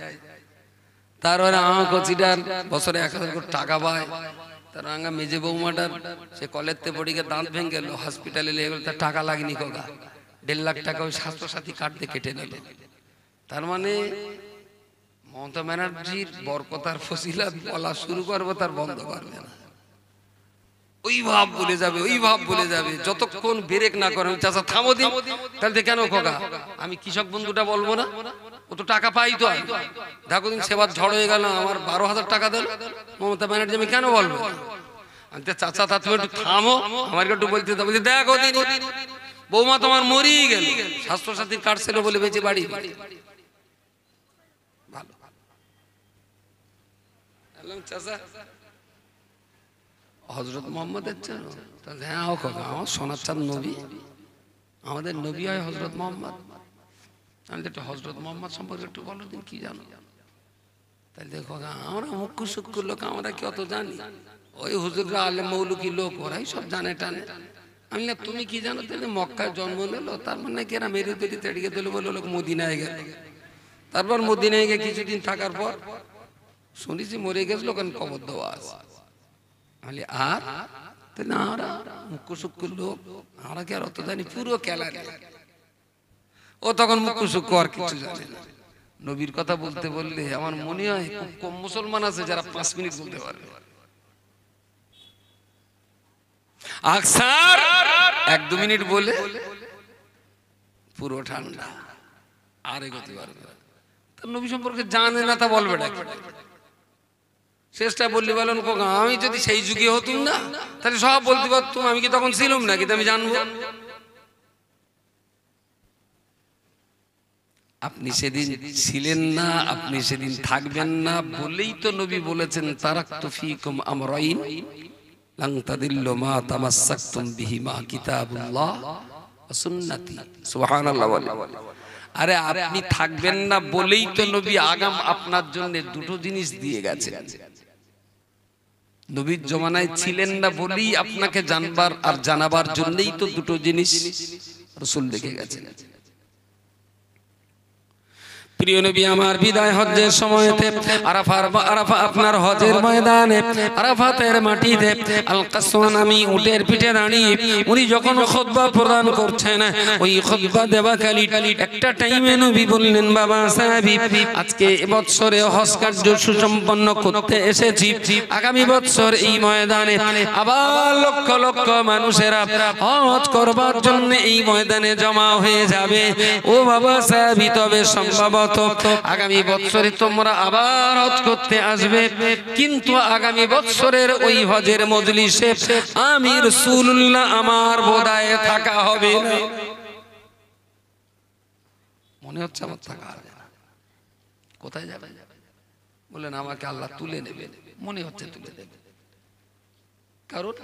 তারপরে আমার কচিটার বছরে 1000 করে টাকা পায়। তার আঙ্গা মেজে বৌমাটার সে কলেজতে পড়ে গিয়ে দাঁত ভেঙে গেল, হসপিটালে লেগে গেল, তার টাকা লাগেনি কোগা, 1.5 লাখ টাকা ওই স্বাস্থ্যসাথী কার্ড দিয়ে কেটে নিল। তার মানে মমতা ব্যানার্জির বরকতার ফজিলত বলা শুরু করবো তার বন্ধ করবে না, ওই ভাব বলে যাবে, ওই ভাব বলে যাবে যতক্ষণ ব্রেক না করে। চাচা থামো দিন, তাহলে কেন খোকা আমি কৃষক বন্ধুটা বলবো না, ও তো টাকা পাই তো, দেখো দিন সেবার ঝড় হয়ে গেল, আমার 12,000 টাকা দিল মমতা ব্যানার্জি, আমি কেন বলবো? চাচা তা তুমি একটু থামো, আমাকে একটু বলতে দাও। বলছি দেখো দিন বৌমা তোমার মরেই গেল, স্বাস্থ্যসাথীর কার্ড ছিল বলে বেঁচে বাড়ি ভালো। চাচা হযরত মুহাম্মদের চেনো? তাহলে হ্যাঁ ও খোকা, আমার সোনার চাঁদ নবী, আমাদের নবী হয় হযরত মুহাম্মদ। আমি একটু হযরত মুহাম্মদ সম্পর্কে একটু বলো দিন, কি জানো? তাহলে দেখো আমরা মুখ্য সুখ্য লোক, আমরা কি অত জানি? ওই হুজুররা আলেম মৌলুকি লোক, ওরাই সব জানে টানে। আমি না তুমি কি জানো? তাহলে মক্কায় জন্ম নিল, তার মানে কি এরা মেরে তৈরি তেড়িয়ে দিল বলে লোক মদিনায় গেল। তারপর মদিনায় গিয়ে কিছুদিন থাকার পর শুনেছি মরে গেছিল, কারণ কবর দেওয়া আছে। আর তাহলে আমরা মুখ্য সুখ্য লোক, আমরা কি আর অত জানি? পুরো খেলা ও তখন মুখ্য সুখ্য আর কিছু জানে না। নবীর কথা বলতে বললে আমার মনে হয় খুব কম মুসলমান আছে যারা 5 মিনিট বলতে পারবে, আকসার 1-2 মিনিট বলে পুরো ঠান্ডা, আর এগোতে পারবে। তার নবী সম্পর্কে জানে না, তা বলবে না। শেষটা বললি বলেন আমি যদি সেই যুগে হতুম না, তাহলে সব বলতে পারতুম, আমি কি তখন ছিলাম নাকি আমি জানবো? আপনি সেদিন ছিলেন না, আপনি সেদিন থাকবেন না বলেই তো নবী বলেছেন তারাকতু ফীকুম আমরাইন লান তাদিল্লু মা তামাসসাকতুম বিহিমা কিতাবুল্লাহ ওয়া সুন্নতি। সুবহানাল্লাহ। আরে আপনি থাকবেন না বলেই তো নবী আগাম আপনার জন্য দুটো জিনিস দিয়ে গেছেন। নবীর জমানায় ছিলেন না বলেই আপনাকে জানবার আর জানাবার জন্যই তো দুটো জিনিস রাসূল রেখে গেছেন। প্রিয় নবী আমার বিদায় হজ্জের সময়তে আরাফা আপনার হজের ময়দানে আরাফাতের মাটিতে আল কাসওয়া নামী উটের পিঠে দাঁড়িয়ে উনি যখন খুতবা প্রদান করছেন, ওই খুতবা দেওয়াকালী একটা টাইমে নবী বললেন, বাবা সাহাবী, আজকে এবছরে হজ কার্য সুসম্পন্ন করতে এসেছি, আগামী বছর এই ময়দানে আবার লক্ষ লক্ষ মানুষেরা হজ করবার জন্য এই ময়দানে জমা হয়ে যাবে। ও বাবা সাহাবী, তবে সম্ভবত আগামী বছরে তোমরা আবার হজ করতে আসবে, কিন্তু আগামী বছরের ওই হজের মজলিসে আমি রাসূলুল্লাহ আমার বোধহয় থাকা হবে না। মনে হচ্ছে আমার থাকা হবে না। কোথায় যাবে? বললেন আমাকে আল্লাহ তুলে নেবে, মনে হচ্ছে তুলে নেবে। কারণ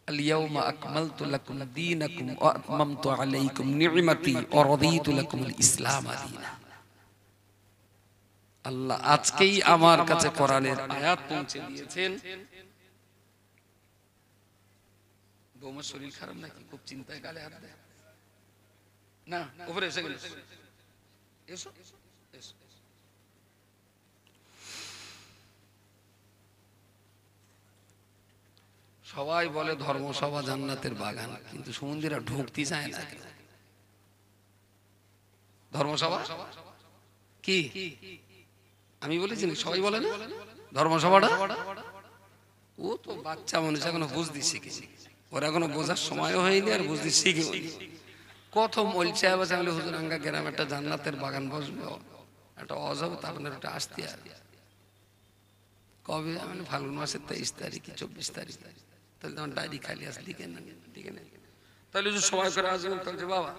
আল-ইয়াওমা আকমালতু লাকুম দীনাকুম ওয়া আতমামতু আলাইকুম নি'মাতি ওয়া রাদিতু লাকুমুল ইসলাম দীনা। আল্লাহ আজকেই আমার কাছে কোরআনের আয়াত পৌঁছে দিয়েছেন। বৌমার শরীর খারাপ নাকি? খুব চিন্তায় গালে হাত দেয় না, উপরে এসে গেল, এসো এসো। সবাই বলে ধর্মসভা জান্নাতের বাগান, কিন্তু সুমন্দিরা ঢুকতে চায় না। ধর্মসভা কি আমি বলেছি? সবাই বলে না ধর্মসভাটা? ও তো বাচ্চা মানুষ, এখনো বুঝতে শিখেনি, ওর এখনো বোঝার সময়ও হয়নি আর বুঝতে শিখেনি। কত বলছে হুজুর আঙ্গা গ্রামে একটা জান্নাতের বাগান বসবে, একটা অজব, আপনার ওটা আসতে আর কবে? আমি ফাল্গুন মাসের 23 তারিখ কি 24 তারিখ। তাহলে তখন ডায়েরি খালি আসলে লিখে নেন, লিখে নেন। তাহলে সময় করে আসবেন, তাহলে বাবা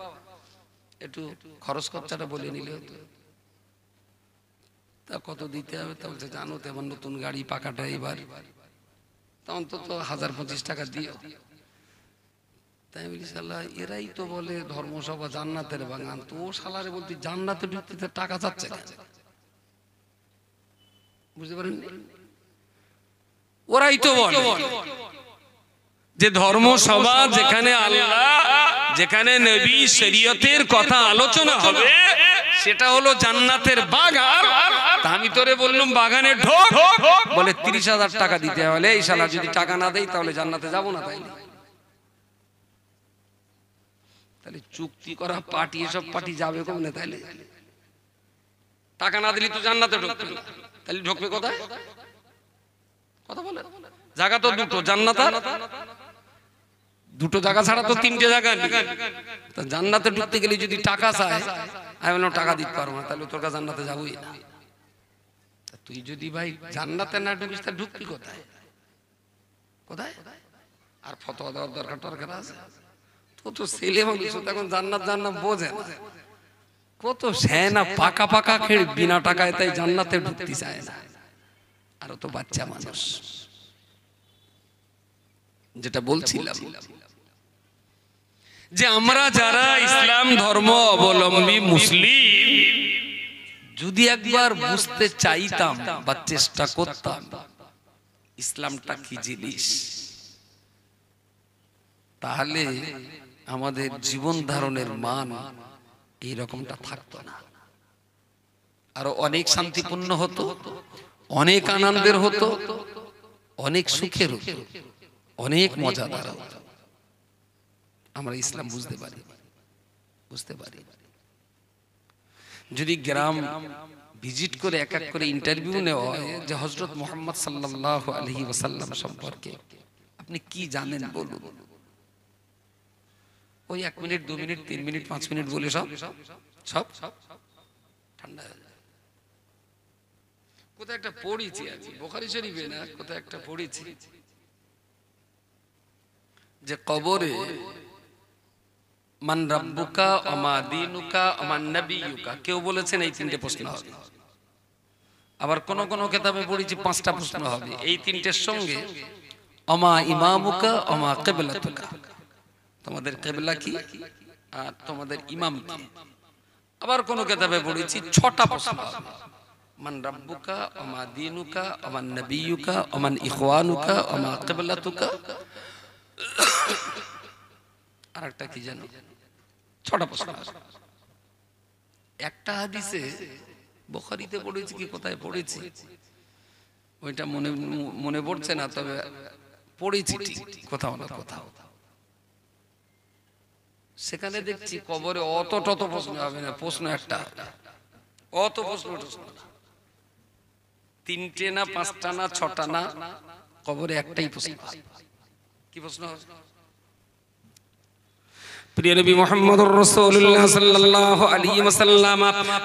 একটু খরচ খরচাটা বলে নিলে হতো। তা কত দিতে হবে? তা বলছে জানো তো আমার নতুন গাড়ি, পাকা ড্রাইভার, তা অন্তত 1025 টাকা দিও। তাই বলি শালা এরাই তো বলে ধর্মসভা জান্নাতের বাগান, তো ও শালারে বলতে জান্নাতে ঢুকতে টাকা চাচ্ছে কেন? বুঝতে পারেন? ওরাই তো বলে যে ধর্মসভা যেখানে আল্লাহ, যেখানে নবী শরীয়তের কথা আলোচনা হবে, সেটা হলো জান্নাতের বাগান। তা আমি তোরে বললাম বাগানে ঢোক, বলে 30,000 টাকা দিতে হবে। এই শালা যদি টাকা না দেই তাহলে জান্নাতে যাব না। তাহলে চুক্তি করা পার্টি, এসব পার্টি যাবে কোনে? তাহলে টাকা না দিলি তো জান্নাতে ঢুকবে না, তাহলে ঢুকবে কোথায়? কথা বলে জায়গা তো দুটো, জান্নাত আর দুটো জায়গা ছাড়া তো 3টে জায়গা নেই। তা জান্নাতে ঢুকতে গেলে যদি টাকা চায়, আমি বললাম টাকা দিতে পারবো না, তাহলে তোর কাছে জান্নাতে যাবোই না। তুই যদি ভাই জান্নাতে না ঢুকিস তা ঢুকবি কোথায়? কোথায়? আর ফতোয়া দেওয়ার দরকার আছে? তো ছেলে মানুষ এখন জান্নাত জান্নাত বোঝে না, কত সেনা পাকা পাকা খেয়ে বিনা টাকায় তাই জান্নাতে ঢুকতে চায় না। আর তো বাচ্চা মানুষ। যেটা বলছিলাম যে আমরা যারা ইসলাম ধর্ম অবলম্বী মুসলিম, যদি একবার বুঝতে চাইতাম বা চেষ্টা করতাম ইসলামটা কি জিনিস, তাহলে আমাদের জীবন ধারণের মান এই রকমটা থাকতো না, আরো অনেক শান্তিপূর্ণ হতো, অনেক আনন্দের হতো, অনেক সুখের হতো, অনেক মজাদার হতো। আমরা ইসলাম বুঝতে পারি। যদি গ্রাম ভিজিট করে এক এক করে ইন্টারভিউ নেওয়া হয় যে হযরত মুহাম্মদ সাল্লাল্লাহু আলাইহি ওয়াসাল্লাম সম্পর্কে আপনি কি জানেন বলুন, ওই 1 মিনিট 2 মিনিট 3 মিনিট 5 মিনিট বলে সব ঠান্ডা হয়ে যায়। কোথায় একটা পড়েছি আজ বুখারী শরীফে না, কোথায় একটা পড়েছি যে কবরে মান রাব্বুকা ওয়া মা দীনুকা ওয়া মান নাবিয়ুকা, কেউ বলেছেন এই 3টে প্রশ্ন হবে। আবার কোন কোন কিতাবে পড়েছি 5টা প্রশ্ন হবে। এই 3টের সঙ্গে আমা ইমামুকা ওয়া মা কিবলাতুকা, তোমাদের কিবলা কি আর তোমাদের ইমাম কি। আবার কোন কিতাবে পড়েছি 6টা প্রশ্ন হবে। মান রাব্বুকা ওয়া মা দীনুকা ওয়া মান নাবিয়ুকা ওয়া মান ইখওয়ানুকা ওয়া মা কিবলাতুকা, আরেকটা কি জানো, 6টা প্রশ্ন। একটা হাদিসে বুখারীতে পড়েছি কি কোথায় পড়েছি ওইটা মনে পড়ছে না, তবে পড়েছি ঠিক কোথাও না কোথাও। সেখানে দেখছি কবরে অত প্রশ্ন হবে না, প্রশ্ন একটা, অত প্রশ্ন 3টে না 5টা না 6টা না, কবরে একটাই প্রশ্ন। কি প্রশ্ন? প্রিয় নবী মুহাম্মদুর রাসূলুল্লাহ সাল্লাল্লাহু আলাইহি ওয়াসাল্লাম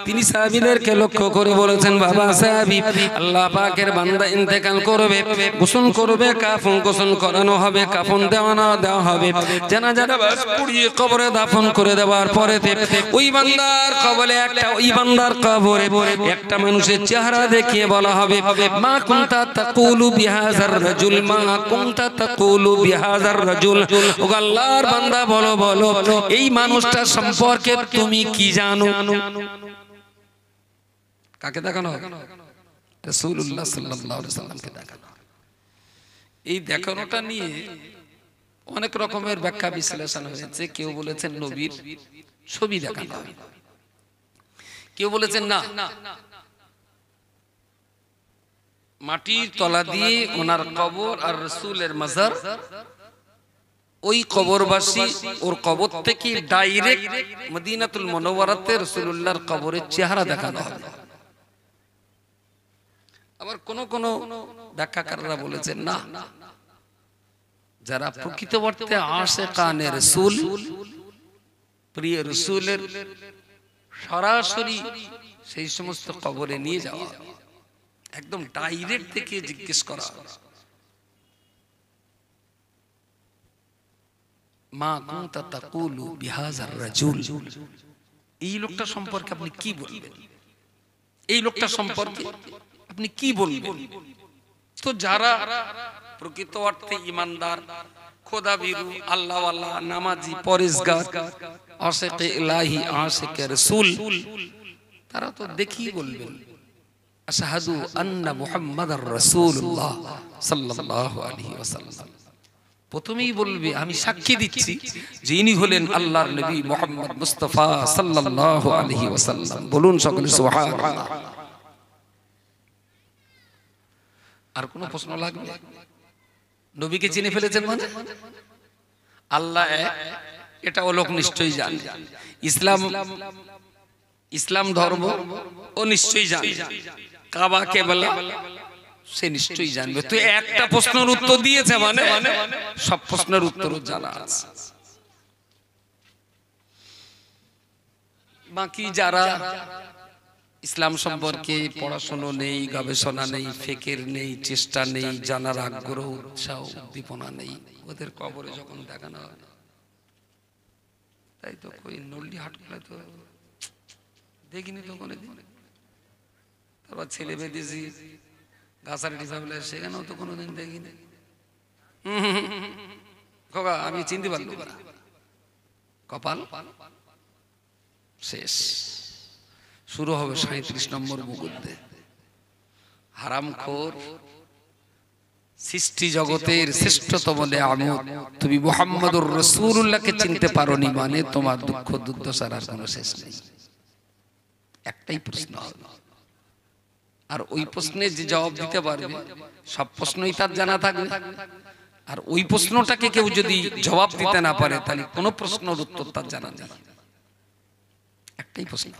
তিনি সাহাবীদেরকে লক্ষ্য করে বলেছেন, বাবা সাহাবী, আল্লাহ পাকের বান্দা ইন্তেকাল করবে, গোসল করবে, কাফন গোসল করানো হবে, কাফন দেওয়া হবে, জানাজা নামাজ পড়িয়ে কবরে দাফন করে দেওয়ার পরে ওই বান্দার কবরে একটা মানুষের চেহারা দেখিয়ে বলা হবে, মা কুনতা তাকুলু বিহাযার রাজুল, মা কুনতা তাকুলু বিহাযার রাজুল। ও আল্লাহর বান্দা বলো এই মানুষটার সম্পর্কে তুমি কি জানো? কাকে দেখানো হবে? রাসূলুল্লাহ সাল্লাল্লাহু আলাইহি ওয়াসাল্লামকে দেখানো। এই দেখানোটা নিয়ে অনেক রকমের ব্যাখ্যা বিশ্লেষণ হয়েছে। কেউ বলেছেন নবীর ছবি দেখানো হবে, কেউ বলেছেন না, মাটির তলা দিয়ে ওনার কবর আর রাসূলের মাজার, ওই কবরবাসী ওর কবর থেকে ডাইরেক্ট মদিনাতুল মুনাওয়ারাতে রাসূলুল্লাহর কবরের চেহারা দেখানো হবে। আবার কোন ব্যাখ্যাকাররা বলেছেন না, যারা প্রকৃত অর্থে আশিকানে রাসূল, প্রিয় রাসূলের সরাসরি সেই সমস্ত কবরে নিয়ে যাওয়া, একদম ডাইরেক্ট থেকে জিজ্ঞেস করা, মা কুনতা তাকুলু বিহাযার রাজুল, এই লোকটা সম্পর্কে আপনি কি বলবেন, এই লোকটা সম্পর্কে আপনি কি বলবেন। তো যারা প্রকৃত অর্থে ঈমানদার, খোদাভীরু, আল্লাহওয়ালা, নামাজি, পরেজগার, আশিকে ইলাহি, আশিকে রাসূল, তারা তো দেখি বলবেন আশহাদু আন্না মুহাম্মাদার রাসূলুল্লাহ সাল্লাল্লাহু আলাইহি ওয়াসাল্লাম। প্রথমেই বলবে আমি সাক্ষী দিচ্ছি যে ইনি হলেন আল্লাহর নবী মুহাম্মদ মুস্তাফা সাল্লাল্লাহু আলাইহি ওয়াসাল্লাম। বলুন সকলে সুবহানাল্লাহ। আর কোনো প্রশ্ন লাগবে? নবীকে চিনে ফেলেছেন মানে আল্লাহ এক, এটা ও লোক নিশ্চয়ই জানে। ইসলাম ধর্ম ও নিশ্চয়ই জানে। কাবা কেবলা সে নিশ্চয়ই জানবে। তো একটা প্রশ্নের উত্তর দিয়েছে মানে সব প্রশ্নের উত্তরও জানা আছে। বাকি যারা ইসলাম সম্পর্কে পড়াশোনা নেই, গবেষণা নেই, ফিকির নেই, চেষ্টা নেই, জানার আগ্রহ, উৎসাহ, উদ্দীপনা নেই, ওদের কবরে যখন দেখানো হয়, তাই তো কই নল্লি হাট করে তো দেখিনি তো কোনোদিন। তারপর ছেলে বেঁধেছি গাছারি ভাবলে সেখানেও তো কোনোদিন দেখিনি। খোকা আমি চিনতে পারলাম না, কপাল শেষ। শুরু হবে 37 নম্বর মুকুদ্দে। হারামখোর সৃষ্টি জগতের শ্রেষ্ঠতম নেয়ামত তুমি মুহাম্মদুর রাসূলুল্লাহকে চিনতে পারোনি মানে তোমার দুঃখ দুর্দশার আর কোনো শেষ নেই। একটাই প্রশ্ন হবে, আর ওই প্রশ্নে যে জবাব দিতে পারবে সব প্রশ্নই তার জানা থাকবে। আর ওই প্রশ্নটাকে কেউ যদি জবাব দিতে না পারে তাহলে কোনো প্রশ্নের উত্তর তার জানা নেই। একটাই প্রশ্ন।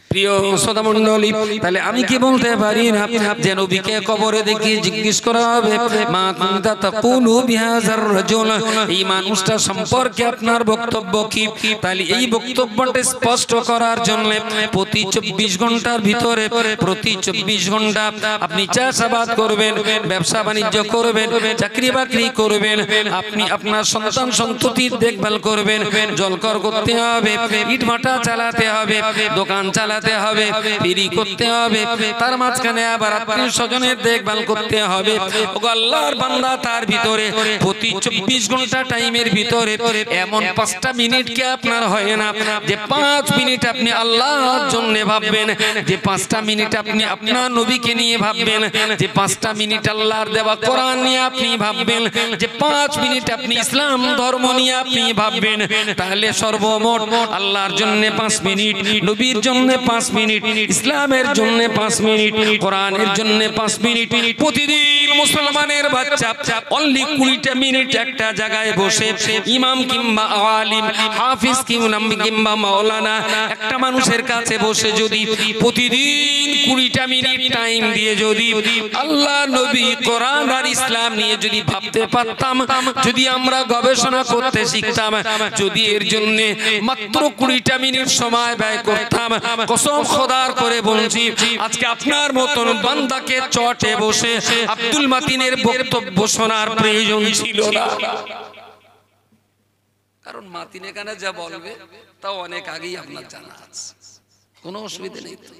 প্রিয় শ্রোতা মণ্ডলী, তাহলে আমি কি বলতে পারি না যে নবীকে কবরে দেখিয়ে জিজ্ঞেস করা হবে মা কুনতা তাকুলু বিহাযার রাজুল, এই মানুষটা সম্পর্কে আপনার বক্তব্য কি? তাহলে এই বক্তব্যটা স্পষ্ট করার জন্য প্রতি 24 ঘন্টার ভিতরে প্রতি 24 ঘন্টা আপনি চাষাবাদ করবেন, ব্যবসা বাণিজ্য করবেন, চাকরি বাকরি করবেন, আপনি আপনার সন্তান সন্ততির দেখভাল করবেন, জলকর করতে হবে, ইটভাটা চালাতে হবে, দোকান চালাতে হবে, বিড়ি করতে হবে, তার মাঝখানে আবার আত্মীয় স্বজনের দেখভাল করতে হবে। ওগো আল্লাহর বান্দা, তার ভিতরে প্রতি 24 ঘন্টা টাইমের ভিতরে এমন 5টা মিনিট কি আপনার হয় না যে 5 মিনিট আপনি আল্লাহর জন্য ভাববেন, যে 5টা মিনিট আপনি আপনার নবীকে নিয়ে ভাববেন, যে 5টা মিনিট আল্লাহর দেওয়া কোরআন নিয়ে আপনি ভাববেন, যে 5 মিনিট আপনি ইসলাম ধর্ম নিয়ে আপনি ভাববেন, তাহলে সর্বমোট আল্লাহর জন্য 5 মিনিট, নবীর জন্য 5 মিনিট, ইসলামের জন্য 5 মিনিট, কোরআনের জন্য 5 মিনিট। প্রতিদিন মুসলমানের বাচ্চা অনলি 20টা মিনিট একটা জায়গায় বসে ইমাম কিংবা আলিম, হাফিজ কিংবা মাওলানা একটা মানুষের কাছে বসে যদি প্রতিদিন 20টা মিনিট টাইম দিয়ে যদি আল্লাহ, নবী, কোরআন আর ইসলাম নিয়ে যদি ভাবতে পারতাম, যদি আমরা গবেষণা করতে শিখতাম, যদি এর জন্য মাত্র 20টা মিনিট সময় ব্যয় করতাম, কসম খোদার করে বলছি আজকে আপনার মতন বান্দাকে চটে বসে আব্দুল মাতিনের বক্তব্য শোনার প্রয়োজন ছিল না। কারণ মাতিন এখানে যা বলবে তাও অনেক আগেই আপনার জানা আছে, কোনো অসুবিধা নেই। তো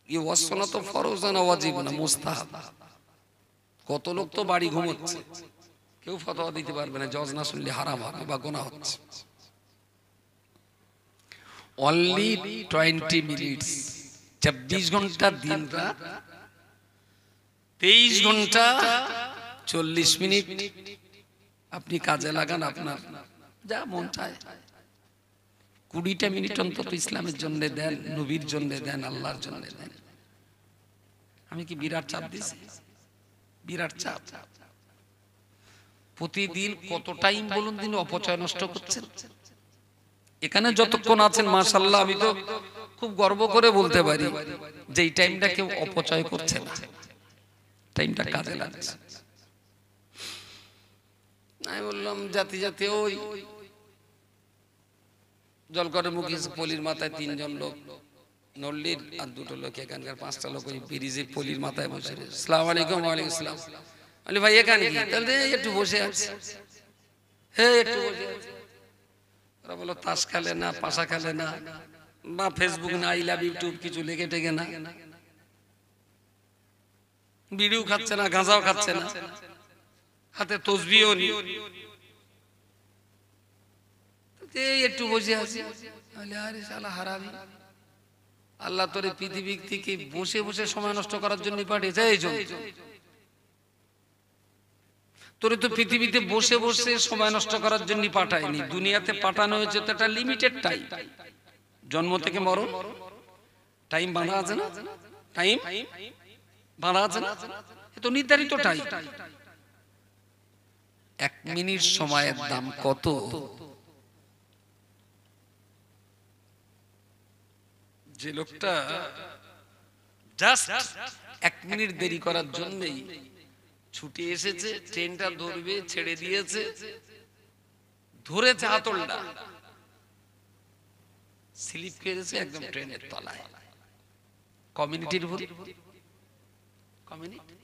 এই ওয়াসনা তো ফরজ না ওয়াজিব না, মুস্তাহাব। কত লোক তো বাড়ি ঘুমোচ্ছে, কেউ ফতোয়া দিতে পারবে না জজ না শুনলে হারাম হবে বা গুনাহ হচ্ছে। only 20 minutes, 24 ঘন্টা দিন রাত, 23 ঘন্টা 40 মিনিট আপনি কাজে লাগান, আপনার যা মন চায়। 20টা মিনিট অন্তত ইসলামের জন্য দেন, নবীর জন্য দেন, আল্লাহর জন্য দেন। আমি কি বিরাট চাপ দিছি? বিরাট চাপ। প্রতিদিন কত টাইম বলুন দিন অপচয় নষ্ট করছেন। এখানে যতক্ষণ আছেন মাশাআল্লাহ, আমি তো খুব গর্ব করে বলতে পারি যে এই টাইমটা কেউ অপচয় করছে না, টাইমটা কাজে লাগছে। আমি বললাম জাতি জাতি ওই জলকরের মুখে পলির মাথায় 3 জন লোক, নল্লির আর 2টো লোক, এখানকার 5টা লোক ওই ব্রিজের পলির মাথায় বসে। আসসালামু আলাইকুম। ওয়ালাইকুম আসসালাম। বলি ভাই এখানে কি? তাহলে একটু বসে আছে। হ্যাঁ একটু বসে আছে। ওরা বলো তাস খেলে না, পাশা খেলে না, বা ফেসবুক না, আই লাভ ইউটিউব কিছু লেগে টেগে না, বিড়িও খাচ্ছে না, গাঁজাও খাচ্ছে না, হাতে তসবিহও নেই, একটু বসে আছে। আরে শালা হারামি, আল্লাহ তোরে পৃথিবী থেকে বসে বসে সময় নষ্ট করার জন্য পাঠিয়েছে। এই জন্য তোরে তো পৃথিবীতে বসে বসে সময় নষ্ট করার জন্য পাঠায়নি, দুনিয়াতে পাঠানো হয়েছে তো একটা লিমিটেড টাইম। জন্ম থেকে মরণ টাইম বাঁধা আছে না? টাইম বাঁধা আছে না? এ তো নির্ধারিত টাইম। 1 মিনিট সময়ের দাম কত? যে লোকটা জাস্ট 1 মিনিট দেরি করার জন্যই ছুটে এসেছে, ট্রেনটা ধরবে, ছেড়ে দিয়েছে, ধরেছে হাতলটা, স্লিপ কেটেছে একদম ট্রেনের তলায়। কমিউনিটির ভুল, কমিউনিটি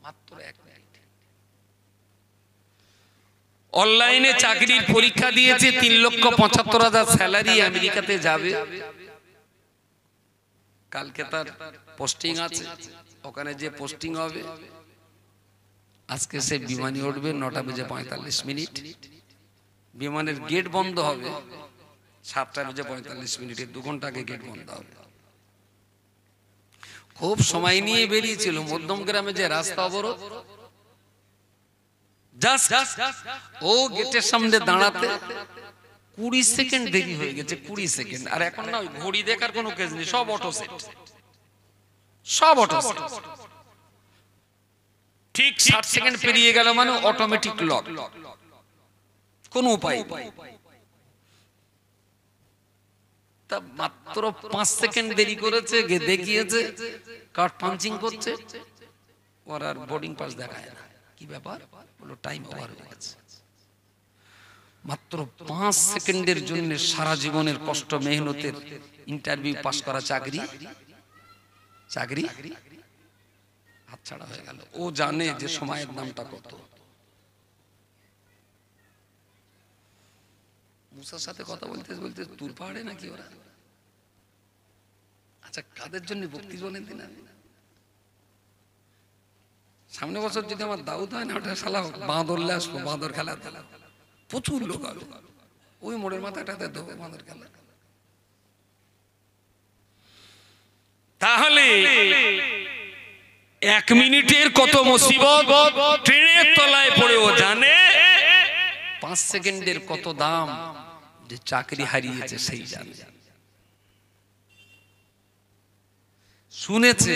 মাত্র 1 মিনিট। অনলাইনে চাকরির পরীক্ষা দিয়েছে, 3,75,000 স্যালারি, আমেরিকাতে যাবে, কালকে তার পোস্টিং আছে, ওখানে যে পোস্টিং হবে, আজকে সে বিমানে উঠবে 9:45, বিমানের গেট বন্ধ হবে 7:45, 2 ঘন্টা আগে গেট বন্ধ হবে। খুব সময় নিয়ে বেরিয়েছিল, মধ্যম গ্রামে যে রাস্তা অবরোধ, জাস্ট ও গেটের সামনে দাঁড়াতে 20 সেকেন্ড দেরি হয়ে গেছে, 20 সেকেন্ড। আর এখন না ওই ঘড়ি দেখার কোনো কেজ নেই, সব অটো সেট, সব অটো সেট। ঠিক 60 সেকেন্ড পেরিয়ে গেল মানে অটোমেটিক লক, কোনো উপায়। তা মাত্র 5 সেকেন্ড দেরি করেছে, দেখিয়েছে কার্ড পাঞ্চিং করছে, ওর আর বোর্ডিং পাস দেখায় না। কি ব্যাপার? বলো টাইম ওভার হয়ে গেছে। মাত্র 5 সেকেন্ডের জন্য সারা জীবনের কষ্ট মেহনতের ইন্টারভিউ পাস করা চাকরি হাতছাড়া হয়ে গেল। ও জানে যে সময়ের দামটা কত। মুসার সাথে কথা বলতে বলতে তুর পাহাড়ে নাকি ওরা। আচ্ছা, কাদের জন্য ভক্তি বলেন দিন? সামনে বছর যদি আমার দাউদ হয় না, ওটা শালা বাঁদরলে আসবো, বাঁদর খেলা দিলাম, প্রচুর লোক আলো, ওই মোড়ের মাথাটাতে দেবো বাঁদর খেলা। তাহলে 1 মিনিটের কত মুসিবত ট্রেনের তলায় পড়ে ও জানে, 5 সেকেন্ডের কত দাম যে চাকরি হারিয়েছে সেই জানে। শুনেছে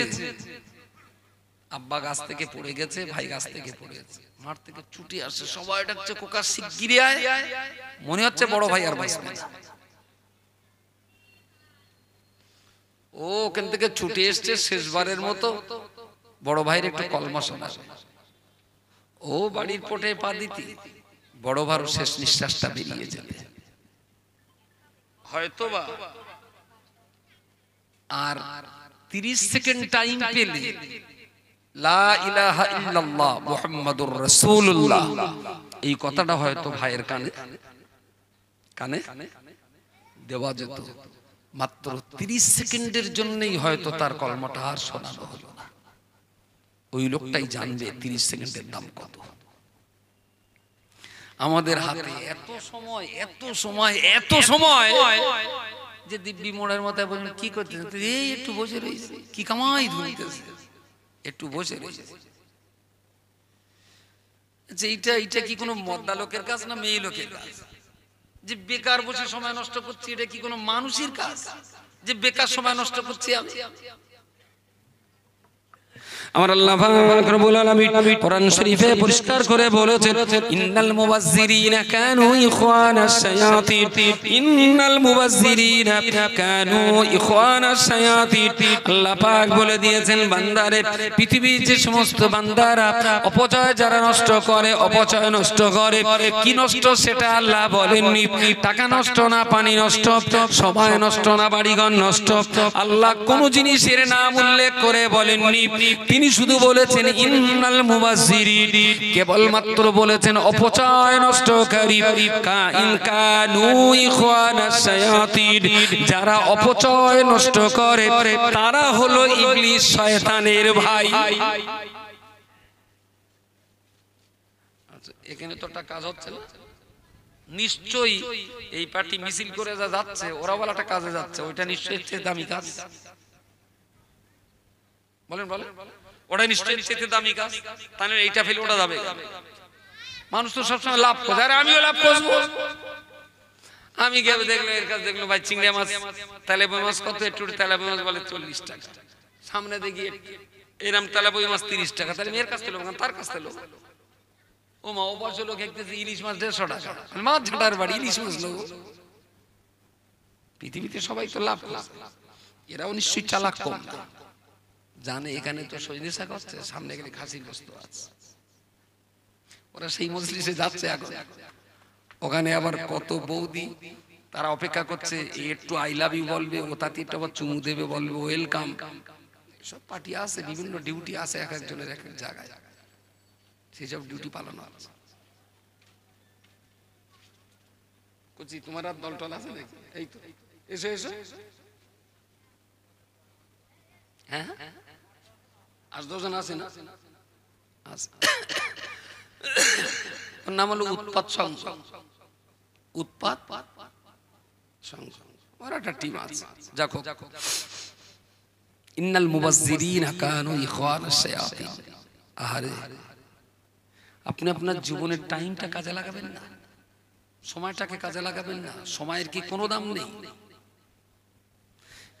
আব্বা গাছ থেকে পড়ে গেছে, ভাই গাছ থেকে পড়ে গেছে, মাঠ থেকে ছুটে আসে, সবাই ডাকছে কোকা শিগগিরি আয়। মনে হচ্ছে বড় ভাই আর বাঁচবে না। ও ওখান থেকে ছুটে এসছে শেষবারের মতো বড় ভাইয়ের একটু কলমা শোনাবে। ও বাড়ির পোটে পা দিতে বড় ভাইয়ের শেষ নিঃশ্বাসটা বেরিয়ে যাবে হয়তোবা। আর 30 সেকেন্ড টাইম পেলে লা ইলাহা ইল্লাল্লাহ মুহাম্মাদুর রাসূলুল্লাহ এই কথাটা হয়তো ভাইয়ের কানে দেওয়া যেত। মাত্র 30 সেকেন্ডের জন্যই হয়তো তার কলমাটা আর শোনানো হলো না। ওই লোকটাই জানবে 30 সেকেন্ডের দাম কত। আমাদের হাতে এত সময় যে দিব্যি মোড়ের মাথায় বললেন কি করতেছেন, এই একটু বসে রয়েছে, কি কামাই ধরতেছে, একটু বসে রয়েছে। এইটা কি কোনো মদ্দা লোকের কাজ না মেয়ে লোকের কাজ? যে বেকার বসে সময় নষ্ট করছি, এটা কি কোনো মানুষের কাজ যে বেকার সময় নষ্ট করছি আমি? আমার আল্লাহ পাক রব্বুল আলামিন কোরআন শরীফে পরিষ্কার করে বলেছেন, ইন্নাল মুবাজ্জিরিনা কানু ইখওয়ানাশ শায়াতিন, ইন্নাল মুবাজ্জিরিনা কানু ইখওয়ানাশ শায়াতিন। আল্লাহ পাক বলে দিয়েছেন, বান্দারে, পৃথিবীর যে সমস্ত বান্দারা অপচয় যারা নষ্ট করে, অপচয় নষ্ট করে, কি নষ্ট সেটা আল্লাহ বলেননি। টাকা নষ্ট না, পানি নষ্ট, সময় নষ্ট না, বাড়িঘর নষ্ট, আল্লাহ কোন জিনিসের নাম উল্লেখ করে বলেননি। তিনি শুধু বলেছেন ইন্নাল মুবাজ্জিরিন, কেবলমাত্র বলেছেন অপচয় নষ্টকারী। কানু ইখওয়ানাশ শায়াতিন, যারা অপচয় নষ্ট করে তারা হলো ইবলিস, শয়তানের ভাই। আচ্ছা, এখানে তো একটা কাজ হচ্ছে না? নিশ্চয়ই এই পার্টি মিছিল করে যা যাচ্ছে, ওরা বলে একটা কাজে যাচ্ছে, ওইটা নিশ্চয়ই দামি কাজ। বলেন ওটা নিশ্চয়ই চেয়ে দামি কাজ, তাহলে এইটা ফেলে ওটা যাবে। মানুষ তো সবসময় লাভ করে, আর আমিও লাভ করবো। আমি গেলে দেখলো এর কাছে দেখলো ভাই চিংড়ি মাছ, তেলাপিয়া মাছ কত, একটু তেলাপিয়া মাছ বলে 40 টাকা। সামনে দেখি এরম তেলাপিয়া মাছ 30 টাকা, তাহলে এর কাছ থেকে লোক, তার কাছ থেকে লোক। ও মা, ও পাশে লোক দেখতেছে ইলিশ মাছ 150 টাকা, মাছ ঝাঁটার বাড়ি ইলিশ মাছ লোক। পৃথিবীতে সবাই তো লাভ লাভ, এরাও নিশ্চয়ই চালাক কম না, জানে এখানে তো সজনে শাক হচ্ছে, সামনে গেলে খাসির গোশত আছে। ওরা সেই মজলিসে যাচ্ছে এখন, ওখানে আবার কত বৌদি তারা অপেক্ষা করছে, একটু আই লাভ ইউ বলবে, ও তাতে একটু আবার চুমু দেবে, বলবে ওয়েলকাম। সব পার্টি আছে, বিভিন্ন ডিউটি আছে এক একজনের এক এক জায়গায়, সেই সব ডিউটি পালন হচ্ছে। কুচি তোমার আর দল টল আছে নাকি? এই তো এসো এসো। হ্যাঁ আজ 10 জন আছে না? ওর নাম হলো উৎপাত সংঘ। উৎপাত সংঘ, ওর একটা টিম আছে। দেখো, ইন্নাল মুবাজ্জিরিনা কানু ইখওয়ানাশ শায়াতিন। আহারে, আপনি আপনার জীবনের টাইমটা কাজে লাগাবেন না, সময়টাকে কাজে লাগাবেন না। সময়ের কি কোনো দাম নেই?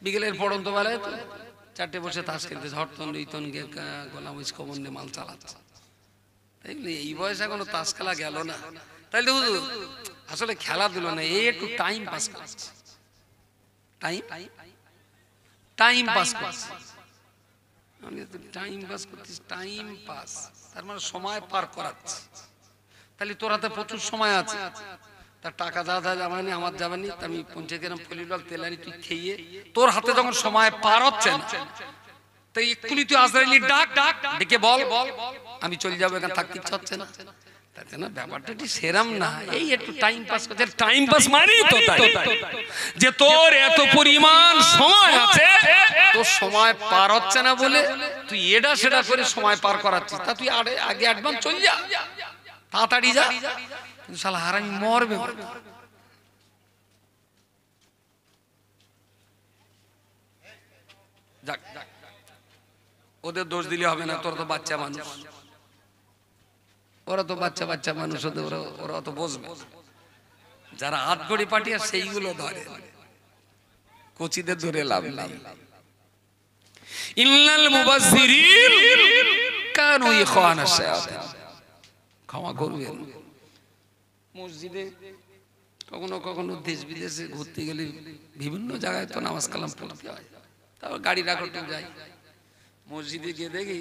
বিকেলের পড়ন্ত বেলায় তো 4টে বসে তাস খেলতে, হরতন রিতন গোলাম ইসকমন নিয়ে মাল চালাচ্ছে। এই বয়সে এখনো তাস খেলা গেল না, তাইলে আসলে খেলাধুলো না, এই একটু টাইম পাস করছে, টাইম পাস করছে। আমি টাইম পাস করছিস, টাইম পাস তার মানে সময় পার করাচ্ছে। তাহলে তোর হাতে প্রচুর সময় আছে, তার টাকা যা যা যাবানি আমার যাবানি, আমি 50 গ্রাম ফলিডল তেলানি তুই খেয়ে, তোর হাতে যখন সময় পার হচ্ছে না, তাই এক্ষুনি তুই আজরাইলি ডাক ডেকে বল আমি চলে যাবো, এখানে থাকতে ইচ্ছা হচ্ছে না। তাতে না ব্যাপারটা ঠিক সেরাম না, এই একটু টাইম পাস করছে। টাইম পাস মানে তো তাই যে তোর এত পরিমাণ সময় আছে, তোর সময় পার হচ্ছে না বলে তুই এটা সেটা করে সময় পার করাচ্ছিস। তা তুই আগে অ্যাডভান্স চল যা, তাড়াতাড়ি যা, কিন্তু শালা হারামি মরবে। যাক, ওদের দোষ দিলে হবে না, তোরা তো বাচ্চা মানুষ, ওরা তো বাচ্চা বাচ্চা মানুষ, ওরা তো বসবে। যারা আটগড়ি পাঠিয়ে সেইগুলো ধরে, কোচিদের ধরে লাভ নাই। ইন্নাল মুবাজ্জিরিন কানু ইখওয়ানাশ শায়াতিন। ক্ষমা করবেন, মসজিদে কখনো কখনো দেশ বিদেশে ঘুরতে গেলে বিভিন্ন জায়গায় তো নামাজ কালাম পড়তে হয়, তারপর গাড়ি রাখতে যাই, মসজিদে গিয়ে দেখি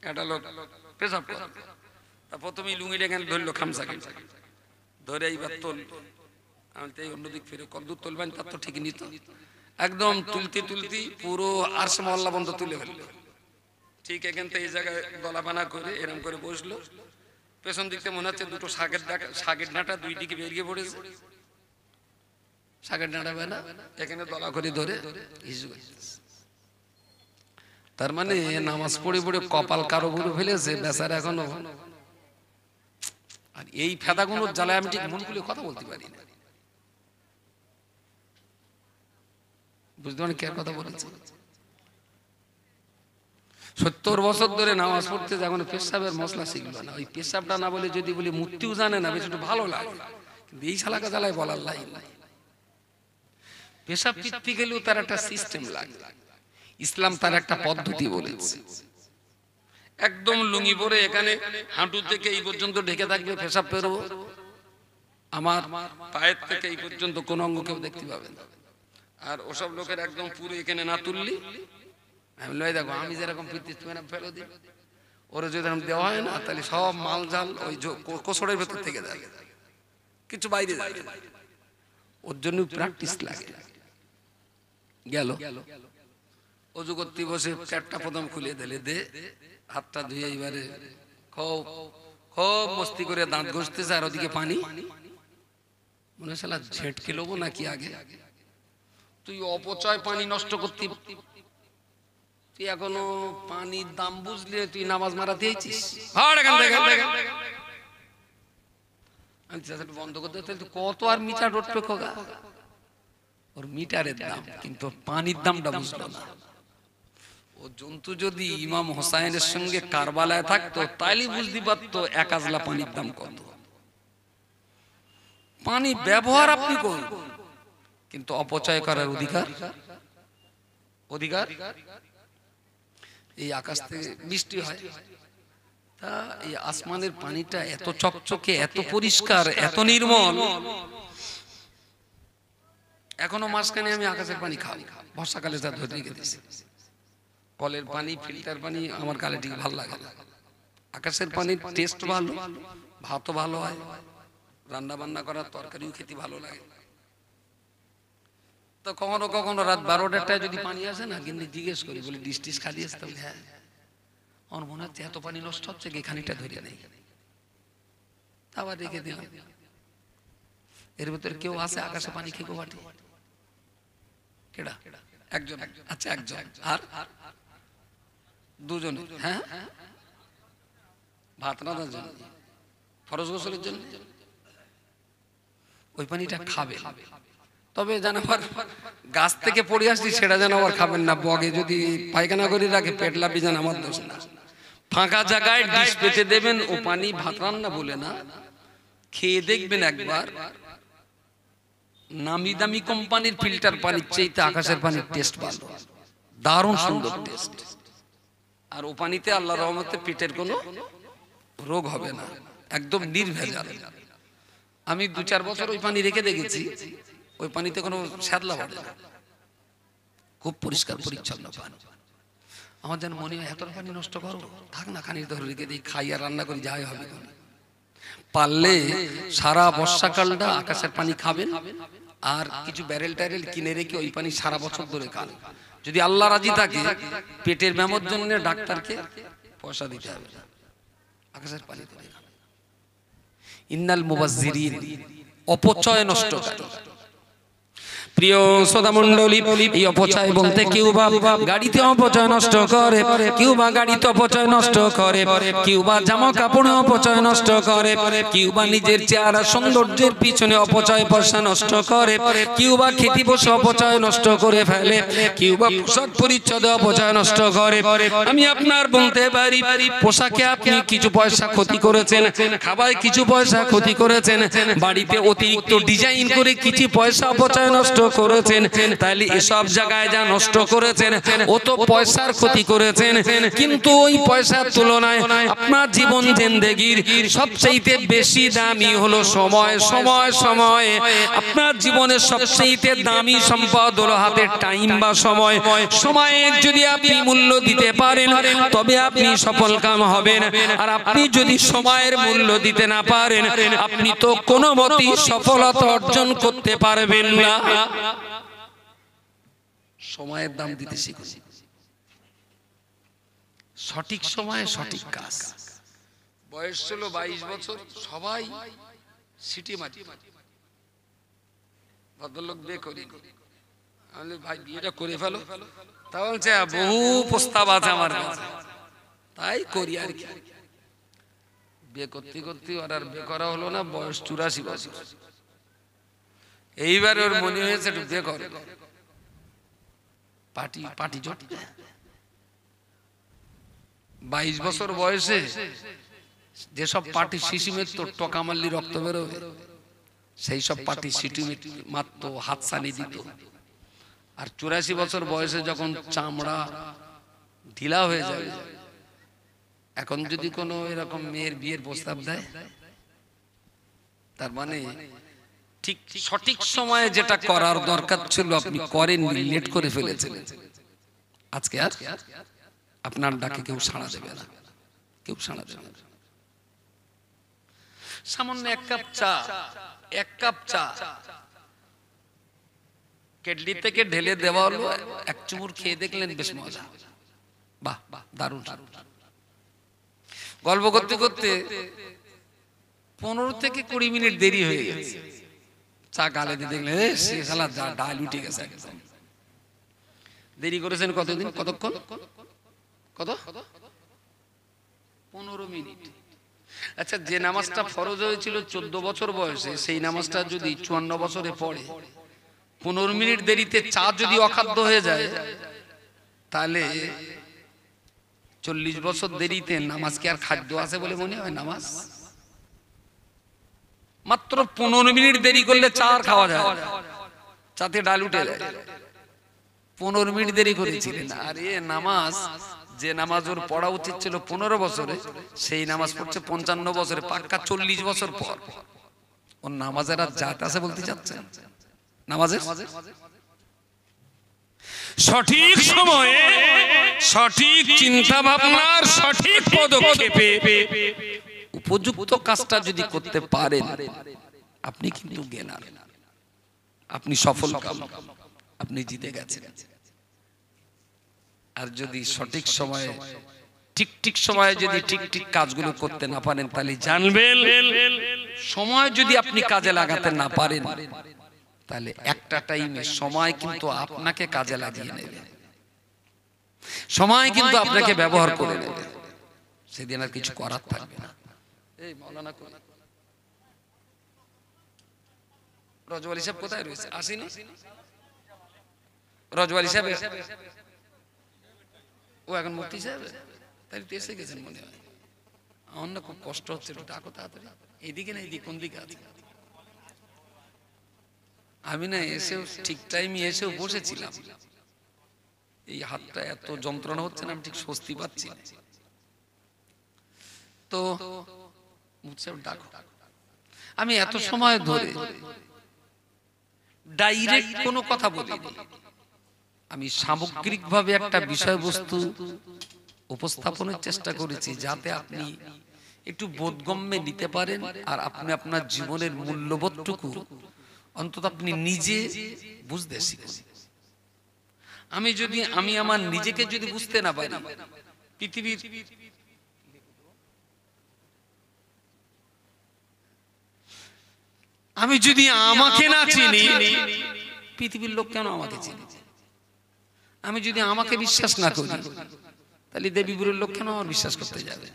একটা লোক পেশাব করে। প্রথমেই লুঙ্গিটা এখানে ধরলো, খামসাকে ধরে এইবার তোল। আমি তো অন্যদিক ফিরে কদ্দূর তুলবেন তার তো ঠিক নিত, একদম তুলতে তুলতে পুরো আরশ মহল্লা বন্ধ তুলে ফেললো। ঠিক এখান থেকে এই জায়গায় দলাপানা করে এরম করে বসলো, পেছন দিকতে মনে হচ্ছে দুটো শাকের ডাঁটা দুই দিকে বেরিয়ে পড়েছে, শাকের ডাঁটা বেনা এখানে দলা করে ধরে হিসু। তার মানে নামাজ পড়ে পড়ে কপাল কারো গুলো ফেলেছে বেচারা এখনো। আর এই ফেদাগুলোর জ্বালায় আমি ঠিক মন খুলে কথা বলতে পারি না, বুঝতে পারেন কে কথা বলেছে? 70 বছর ধরে নামাজ পড়তে যখন পেশাবের মশলা শিখলো না, ওই পেশাবটা না বলে যদি বলি মূর্তিও জানে না, বেশ একটু ভালো লাগে। কিন্তু এই শালাকা জ্বালায় বলার লাইন নাই। পেশাব পিত্তি গেলেও তার একটা সিস্টেম লাগে, ইসলাম তার একটা পদ্ধতি বলেছে। একদম লুঙ্গি পরে এখানে হাঁটু থেকে এই পর্যন্ত ঢেকে থাকবে, পেশাব বেরোবো, আমার পায়ের থেকে এই পর্যন্ত কোন অঙ্গ কেউ দেখতে পাবে না। আর ওসব লোকের একদম পুরো এখানে না তুললি, আমি লয় দেখো আমি যেরকম ফেলো দিই, ওরা যদি দেওয়া হয় না তাহলে সব মাল জাল ওই কোসড়ের ভেতর থেকে যাবে, কিছু বাইরে যাবে। ওর জন্য প্র্যাকটিস লাগে। গেল অজু করতে বসে পেটটা প্রথম খুলে দিলে, দে হাতটা ধুয়ে এইবারে খুব খুব মস্তি করে দাঁত ঘষতেছে, আর ওদিকে পানি মনে হয় শালা ঝেটকে লোবো নাকি আগে। তুই অপচয় পানি নষ্ট করতে, তুই এখনো পানির দাম বুঝলে তুই নামাজ মারাতে এইছিস। বন্ধ করতে কত আর মিটার উঠবে খোকা, ওর মিটারের দাম, কিন্তু পানির দামটা বুঝলো না। ও ও জন্তু যদি ইমাম হোসাইনের সঙ্গে কারবালায় থাকতো তাইলে বুঝতে পারতো এক আজলা পানির দাম কত। পানি ব্যবহার আপনি করুন, কিন্তু অপচয় করার অধিকার এই আকাশ থেকে বৃষ্টি হয়, তা এই আসমানের পানিটা এত চকচকে, এত পরিষ্কার, এত নির্মল। এখনো মাঝখানে আমি আকাশের পানি খাই, বর্ষাকালে যা ধরে রেখে দিয়েছি। কলের পানি, ফিল্টার পানি আমার গালে ঠিক ভালো লাগে না। আকাশের পানির টেস্ট ভালো, ভাতও ভালো হয়, রান্না বান্না করার তরকারিও খেতে ভালো লাগে। তো কখনো কখনো রাত 12টায় যদি পানি আসে না, কিন্তু জিজ্ঞেস করি, বলি ডিশ টিশ খালি আসতে? হ্যাঁ। আমার মনে হচ্ছে এত পানি নষ্ট হচ্ছে, খানিকটা ধরে নেই, আবার রেখে দিলাম। এর ভিতরে কেউ আছে আকাশে পানি খেয়ে বাটি? কেডা? একজন। আচ্ছা, একজন। আর দুজন? হ্যাঁ, ভাত রান্নার জন্য, ফরজ গোসলের জন্য ওই পানিটা খাবে। তবে যেন আবার গাছ থেকে পড়ে আসছি সেটা যেন আবার খাবেন না। বগে যদি পায়খানা করে রাখে, পেট লাভি, যেন আমার দোষ না। ফাঁকা জায়গায় ডিশ পেতে দেবেন, ও পানি ভাত রান্না বলে না, খেয়ে দেখবেন একবার। নামি দামি কোম্পানির ফিল্টার পানির চাইতে আকাশের পানির টেস্ট ভালো, দারুণ সুন্দর টেস্ট। আর ও পানিতে আল্লাহর রহমতে পেটের কোনো রোগ হবে না, একদম নির্ভেজাল। আমি 2-4 বছর ওই পানি রেখে দেখেছি, ওই পানিতে কোনো শ্যাদলা পড়ে না, খুব পরিষ্কার পরিচ্ছন্ন পানি। আমার যেন মনে হয় এত পানি নষ্ট করবো, থাক না, খানিক ধরে রেখে দিই, খাই আর রান্না করি, যাই হবে। পারলে সারা বর্ষাকালটা আকাশের পানি খাবেন, আর কিছু ব্যারেল ট্যারেল কিনে রেখে ওই পানি সারা বছর ধরে খান। যদি আল্লাহ রাজি থাকে, পেটের ব্যামোর জন্য ডাক্তারকে পয়সা দিতে হবে না, আকাশের পানি ধরে খান। ইন্নাল মুবাজ্জিরিন, অপচয় নষ্টকারী। প্রিয় শ্রোতা মণ্ডলী, এই অপচয় বলতে কেউ বা গাড়িতে অপচয় নষ্ট করে, কেউ বা গাড়িতে অপচয় নষ্ট করে, কেউ বা জামা কাপড়ে অপচয় নষ্ট করে, কেউ বা নিজের চেহারা সৌন্দর্যের পিছনে অপচয় পয়সা নষ্ট করে, কেউ বা খেতে বসে অপচয় নষ্ট করে ফেলে, কেউ বা পোশাক পরিচ্ছদে অপচয় নষ্ট করে। আমি আপনার বলতে পারি, পোশাকে আপনি কিছু পয়সা ক্ষতি করেছেন, খাবারে কিছু পয়সা ক্ষতি করেছেন, বাড়িতে অতিরিক্ত ডিজাইন করে কিছু পয়সা অপচয় নষ্ট করেছেন, তাহলে এসব জায়গায় যা নষ্ট করেছেন ও তো পয়সার ক্ষতি করেছেন, কিন্তু ওই পয়সার তুলনায় আপনার জীবন জিন্দেগির সবচেয়ে বেশি দামি হলো সময়। সময় সময় আপনার জীবনের সবচেয়ে দামি সম্পদ হলো হাতের টাইম বা সময়। সময়ের যদি আপনি মূল্য দিতে পারেন, তবে আপনি সফল কাম হবেন। আর আপনি যদি সময়ের মূল্য দিতে না পারেন, আপনি তো কোনো মতেই সফলতা অর্জন করতে পারবেন না। সময়ের দাম দিতে শিখুন, সঠিক সময়ে সঠিক কাজ। বয়স ছিল 22 বছর, সবাই সিটি মাটি, ভদ্রলোক বিয়ে করি, আমি ভাই বিয়েটা করে ফেলো, তা বলছে বহু প্রস্তাব আছে আমার কাছে, তাই করি আর কি। বিয়ে করতে করতে ওর আর বিয়ে করা হলো না, বয়স 84 বছর। এইবার ওর মনে হয়েছে একটু বিয়ে করে, পার্টি পার্টি জট। 22 বছর বয়সে যেসব পার্টি শিশিমের তো টকা মারলি রক্ত বেরোবে, সেই সব পার্টি শিশিমের মাত্র হাতছানি দিত। আর 84 বছর বয়সে যখন চামড়া ঢিলা হয়ে যাবে, এখন যদি কোনো এরকম মেয়ের বিয়ের প্রস্তাব দেয়, তার মানে ঠিক সঠিক সময়ে যেটা করার দরকার ছিল আপনি করেননি, লেট করে ফেলেছেন। আজকে আর আপনার ডাকে কেউ সাড়া দেবে না, কেউ সাড়া দেবে না। সামান্য এক কাপ চা কেটলি থেকে ঢেলে দেওয়া হলো, এক চুমুর খেয়ে দেখলেন বেশ মজা, বাহ বাহ দারুণ। গল্প করতে করতে 15 থেকে 20 মিনিট দেরি হয়ে গেছে। চা গালে দিয়ে দেখলেন সে শালা ডাল উঠে গেছে একদম। দেরি করেছেন কতদিন, কতক্ষণ, কত 15 মিনিট। আচ্ছা, যে নামাজটা ফরজ হয়েছিল 14 বছর বয়সে, সেই নামাজটা যদি 54 বছরে পড়ে, 15 মিনিট দেরিতে চা যদি অখাদ্য হয়ে যায়, তাহলে 40 বছর দেরিতে নামাজ কি আর খাদ্য আছে বলে মনে হয়? নামাজ মাত্র 15 মিনিট দেরি করলে চার খাওয়া যায়, চাতে ডাল উঠে যায়। 15 মিনিট দেরি করেছিলেন। আর এ নামাজ, যে নামাজ ওর পড়া উচিত ছিল 15 বছরে, সেই নামাজ পড়ছে 55 বছরে, পাক্কা 40 বছর পর। ওর নামাজের আর জাত আছে বলতে চাচ্ছেন? নামাজের সঠিক সময়ে সঠিক চিন্তা ভাবনার সঠিক পদক্ষেপে উপযুক্ত কাজটা যদি করতে পারেন, আপনি কিন্তু গেনার, আপনি সফল কাম, আপনি জিতে গেছেন। আর যদি সঠিক সময়ে ঠিক সময়ে যদি ঠিক কাজগুলো করতে না পারেন, তাহলে জানবেন সময় যদি আপনি কাজে লাগাতে না পারেন, তাহলে একটা টাইমে সময় কিন্তু আপনাকে কাজে লাগিয়ে নেবে, সময় কিন্তু আপনাকে ব্যবহার করে নেবে, সেদিন আর কিছু করার থাকবে না। এই মাওলানা কই? রজওয়ালি সাহেব কোথায় রয়েছে? আসেনি রজওয়ালি সাহেব? ও এখন মুফতি সাহেব, তাহলে এসে গেছেন মনে হয়। আমার না খুব কষ্ট হচ্ছে, একটু ডাকো তাড়াতাড়ি। এইদিকে না, এইদিকে কোন দিকে আছে? আমি না এসেও ঠিক টাইমে এসেও বসেছিলাম, এই হাতটা এত যন্ত্রণা হচ্ছে না, আমি ঠিক স্বস্তি পাচ্ছি না। তো ডাকো। আমি এত সময় ধরে ডাইরেক্ট কোনো কথা বলিনি, আমি সামগ্রিকভাবে একটা বিষয়বস্তু উপস্থাপনের চেষ্টা করেছি, যাতে আপনি একটু বোধগম্যে নিতে পারেন, আর আপনি আপনার জীবনের মূল্যবোধটুকু অন্তত আপনি নিজে বুঝতে শিখুন। আমি আমার নিজেকে যদি বুঝতে না পারি, পৃথিবীর আমি যদি আমাকে না চিনি, পৃথিবীর লোক কেন আমাকে চিনি? আমি যদি আমাকে বিশ্বাস না করি, তাহলে দেবীপুরের লোক কেন আমার বিশ্বাস করতে যাবে?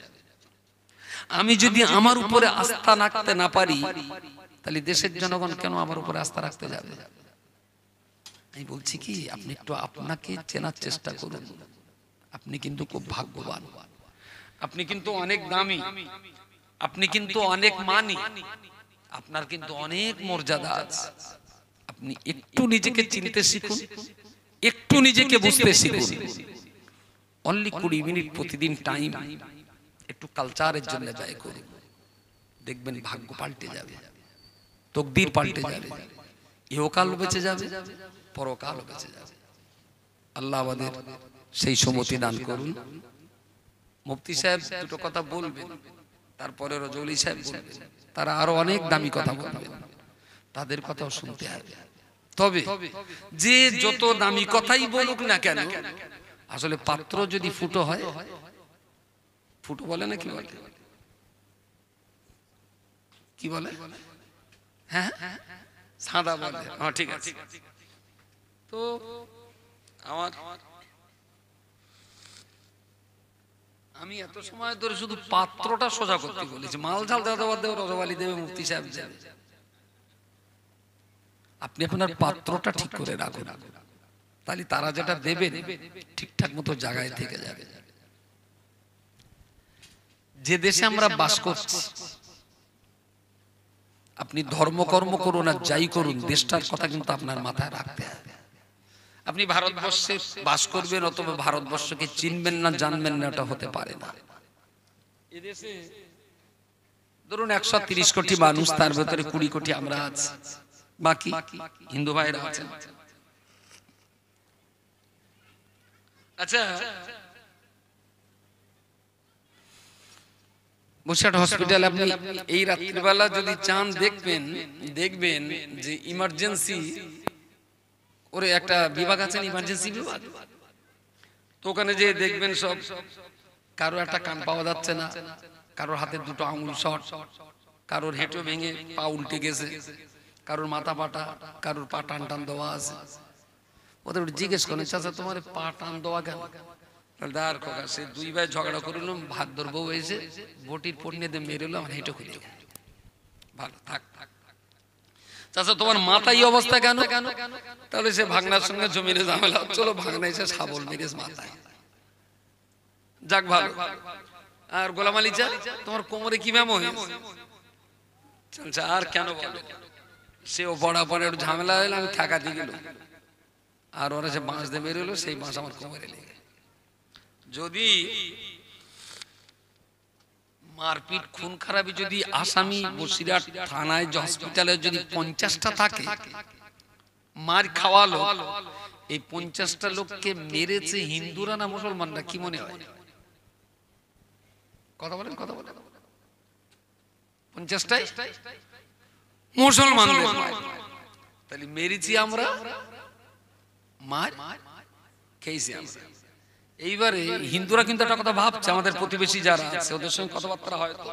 আমি যদি আমার উপরে আস্থা রাখতে না পারি, তাহলে দেশের জনগণ কেন আমার উপরে আস্থা রাখতে যাবে? আমি বলছি কি, আপনি একটু আপনাকে চেনার চেষ্টা করুন। আপনি কিন্তু খুব ভাগ্যবান, আপনি কিন্তু অনেক দামি, আপনি কিন্তু অনেক মানি, আপনার কিন্তু অনেক মর্যাদা আছে। আপনি একটু নিজেকে চিনতে শিখুন, একটু নিজেকে বুঝতে শিখুন। অনলি 20 মিনিট প্রতিদিন টাইম একটু কালচারের জন্য ব্যয় করুন, দেখবেন ভাগ্য পাল্টে যাবে, তকদির পাল্টে যাবে, ইহকাল বেঁচে যাবে, পরকাল বেঁচে যাবে। আল্লাহ আমাদের সেই সমতি দান করুন। মুফতি সাহেব দুটো কথা বলবেন, তারপরে রজওয়ালি সাহেব বলবেন, তারা আরো অনেক দামি কথা বলবেন, তাদের কথাও শুনতে হবে। তবে যে যত দামি কথাই বলুক না কেন, আসলে পাত্র যদি ফুটো হয়, ফুটো বলে না, কি বলে, কি বলে? হ্যাঁ, সাদা বলে। হ্যাঁ, ঠিক আছে। তো আমি এত সময় ধরে শুধু পাত্রটা সোজা করতে বলেছি, মাল ঝাল দাদা দেবে, রজওয়ালি দেবে, মুফতি সাহেব যাবে। আপনি আপনার পাত্রটা ঠিক করে রাখুন, তাহলে তারা যেটা দেবে ঠিকঠাক মতো জায়গায় থেকে যাবে। যে দেশে আমরা বাস করছি, আপনি ধর্মকর্ম করুন আর যাই করুন, দেশটার কথা কিন্তু আপনার মাথায় রাখতে হবে। আপনি ভারতবর্ষে বাস করবেন অথবা ভারতবর্ষকে চিনবেন না, জানবেন না, এটা হতে পারে না। এদেশে ধরুন 130 কোটি মানুষ, তার ভেতরে 20 কোটি আমরা আছি, বাকি হিন্দু ভাইরা আছেন। আচ্ছা, বসিরহাট হসপিটাল আপনি এই রাত্রিবেলা যদি চান, দেখবেন যে ইমার্জেন্সি ওরে একটা বিভাগ আছে, ইমার্জেন্সি বিভাগ। তো ওখানে যে দেখবেন সব, কারোর একটা কান পাওয়া যাচ্ছে না, কারোর হাতের দুটো আঙুল শর্ট, কারোর হেঁটো ভেঙে পা উল্টে গেছে, কারোর মাথা পাটা, কারোর পা টান টান দেওয়া আছে। ওদের জিজ্ঞেস করেন, চাচা তোমার পা টান দেওয়া কেন? দাঁড় খোকা, সে দুই ভাই ঝগড়া করলাম, ভাত ধরবো এসে বটির পড়িয়ে দিয়ে মেরেলো, আমার হেঁটো খুলে ভালো থাক। চাচা তোমার মাথায় অবস্থা কেন? তাহলে সে ভাগনার সঙ্গে জমিনে ঝামেলা, চলো ভাগনা এসে শাবল মেরেছে মাথায়। যাক ভালো। আর গোলাম আলী চা তোমার কোমরে কি ব্যায়াম হয়েছে? চলছে আর কেন বলো, সেও পড়া পরে একটু ঝামেলা হলো, আমি ঠেকা দিয়ে গেল, আর ওরা যে বাঁশ দিয়ে বেরোলো, সেই বাঁশ আমার কোমরে লেগে। যদি মারপিট খুন খারাপি যদি আসামি বসিরহাট থানায় হসপিটালে যদি 50টা থাকে, মার খাওয়ালো, এই 50টা লোককে মেরেছে হিন্দুরা না মুসলমানরা, কি মনে হয়? কথা বলেন, কথা বলেন। 50টাই মুসলমান, তাহলে মেরেছি আমরা, মার খেয়েছি আমরা। এইবারে হিন্দুরা কিন্তু একটা কথা ভাবছে, আমাদের প্রতিবেশী যারা আছে ওদের সঙ্গে কথাবার্তা হয় তো,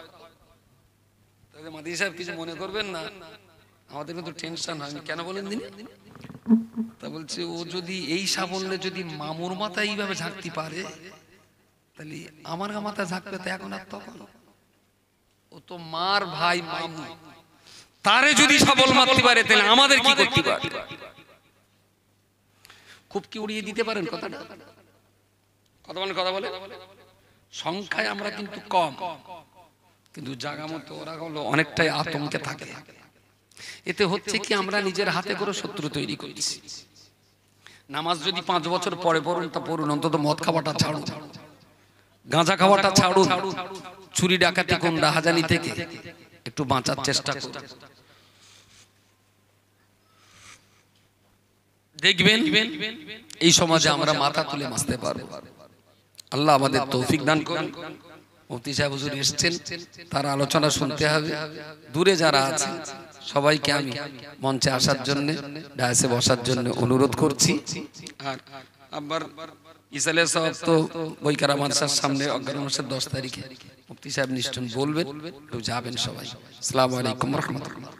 তাহলে মাদি সাহেব কিছু মনে করবেন না, আমাদের কিন্তু টেনশন হয়। কেন বলেন দিন? তা বলছে ও যদি এই সাবলে যদি মামুর মাথায় এইভাবে ঝাঁকতে পারে, তাহলে আমার মাথায় ঝাঁকবে তো এখন আর তখন। ও তো মার ভাই মামু, তারে যদি সাবল মারতে পারে তাহলে আমাদের কি করতে পারে? খুব কি উড়িয়ে দিতে পারেন কথাটা? কথা বলেন, কথা বলে। সংখ্যায় আমরা কিন্তু কম, কিন্তু জায়গা মতো ওরা হলো অনেকটাই আতঙ্কে থাকে। এতে হচ্ছে কি, আমরা নিজের হাতে করে শত্রু তৈরি করছি। নামাজ যদি 5 বছর পরে পড়ুন তা পড়ুন, অন্তত মদ খাওয়াটা ছাড়ুন, গাঁজা খাওয়াটা ছাড়ুন, চুরি ডাকাতি কোন রাহাজানি থেকে একটু বাঁচার চেষ্টা করুন। দেখবেন এই সমাজে আমরা মাথা তুলে বাঁচতে পারবো। আল্লাহ আমাদের তৌফিক দান করুন। মুফতি সাহেব হুজুর এসেছেন, তার আলোচনা শুনতে হবে। দূরে যারা আছেন সবাইকে আমি মঞ্চে আসার জন্য, ডায়াসে বসার জন্য অনুরোধ করছি। আর আবার ইসালে সাহেব তো বইকারা মাদ্রাসার সামনে অগ্রহণ মাসের 10 তারিখে মুফতি সাহেব নিশ্চয় বলবেন, একটু যাবেন সবাই। আসসালামু আলাইকুম ওয়া রাহমাতুল্লাহ।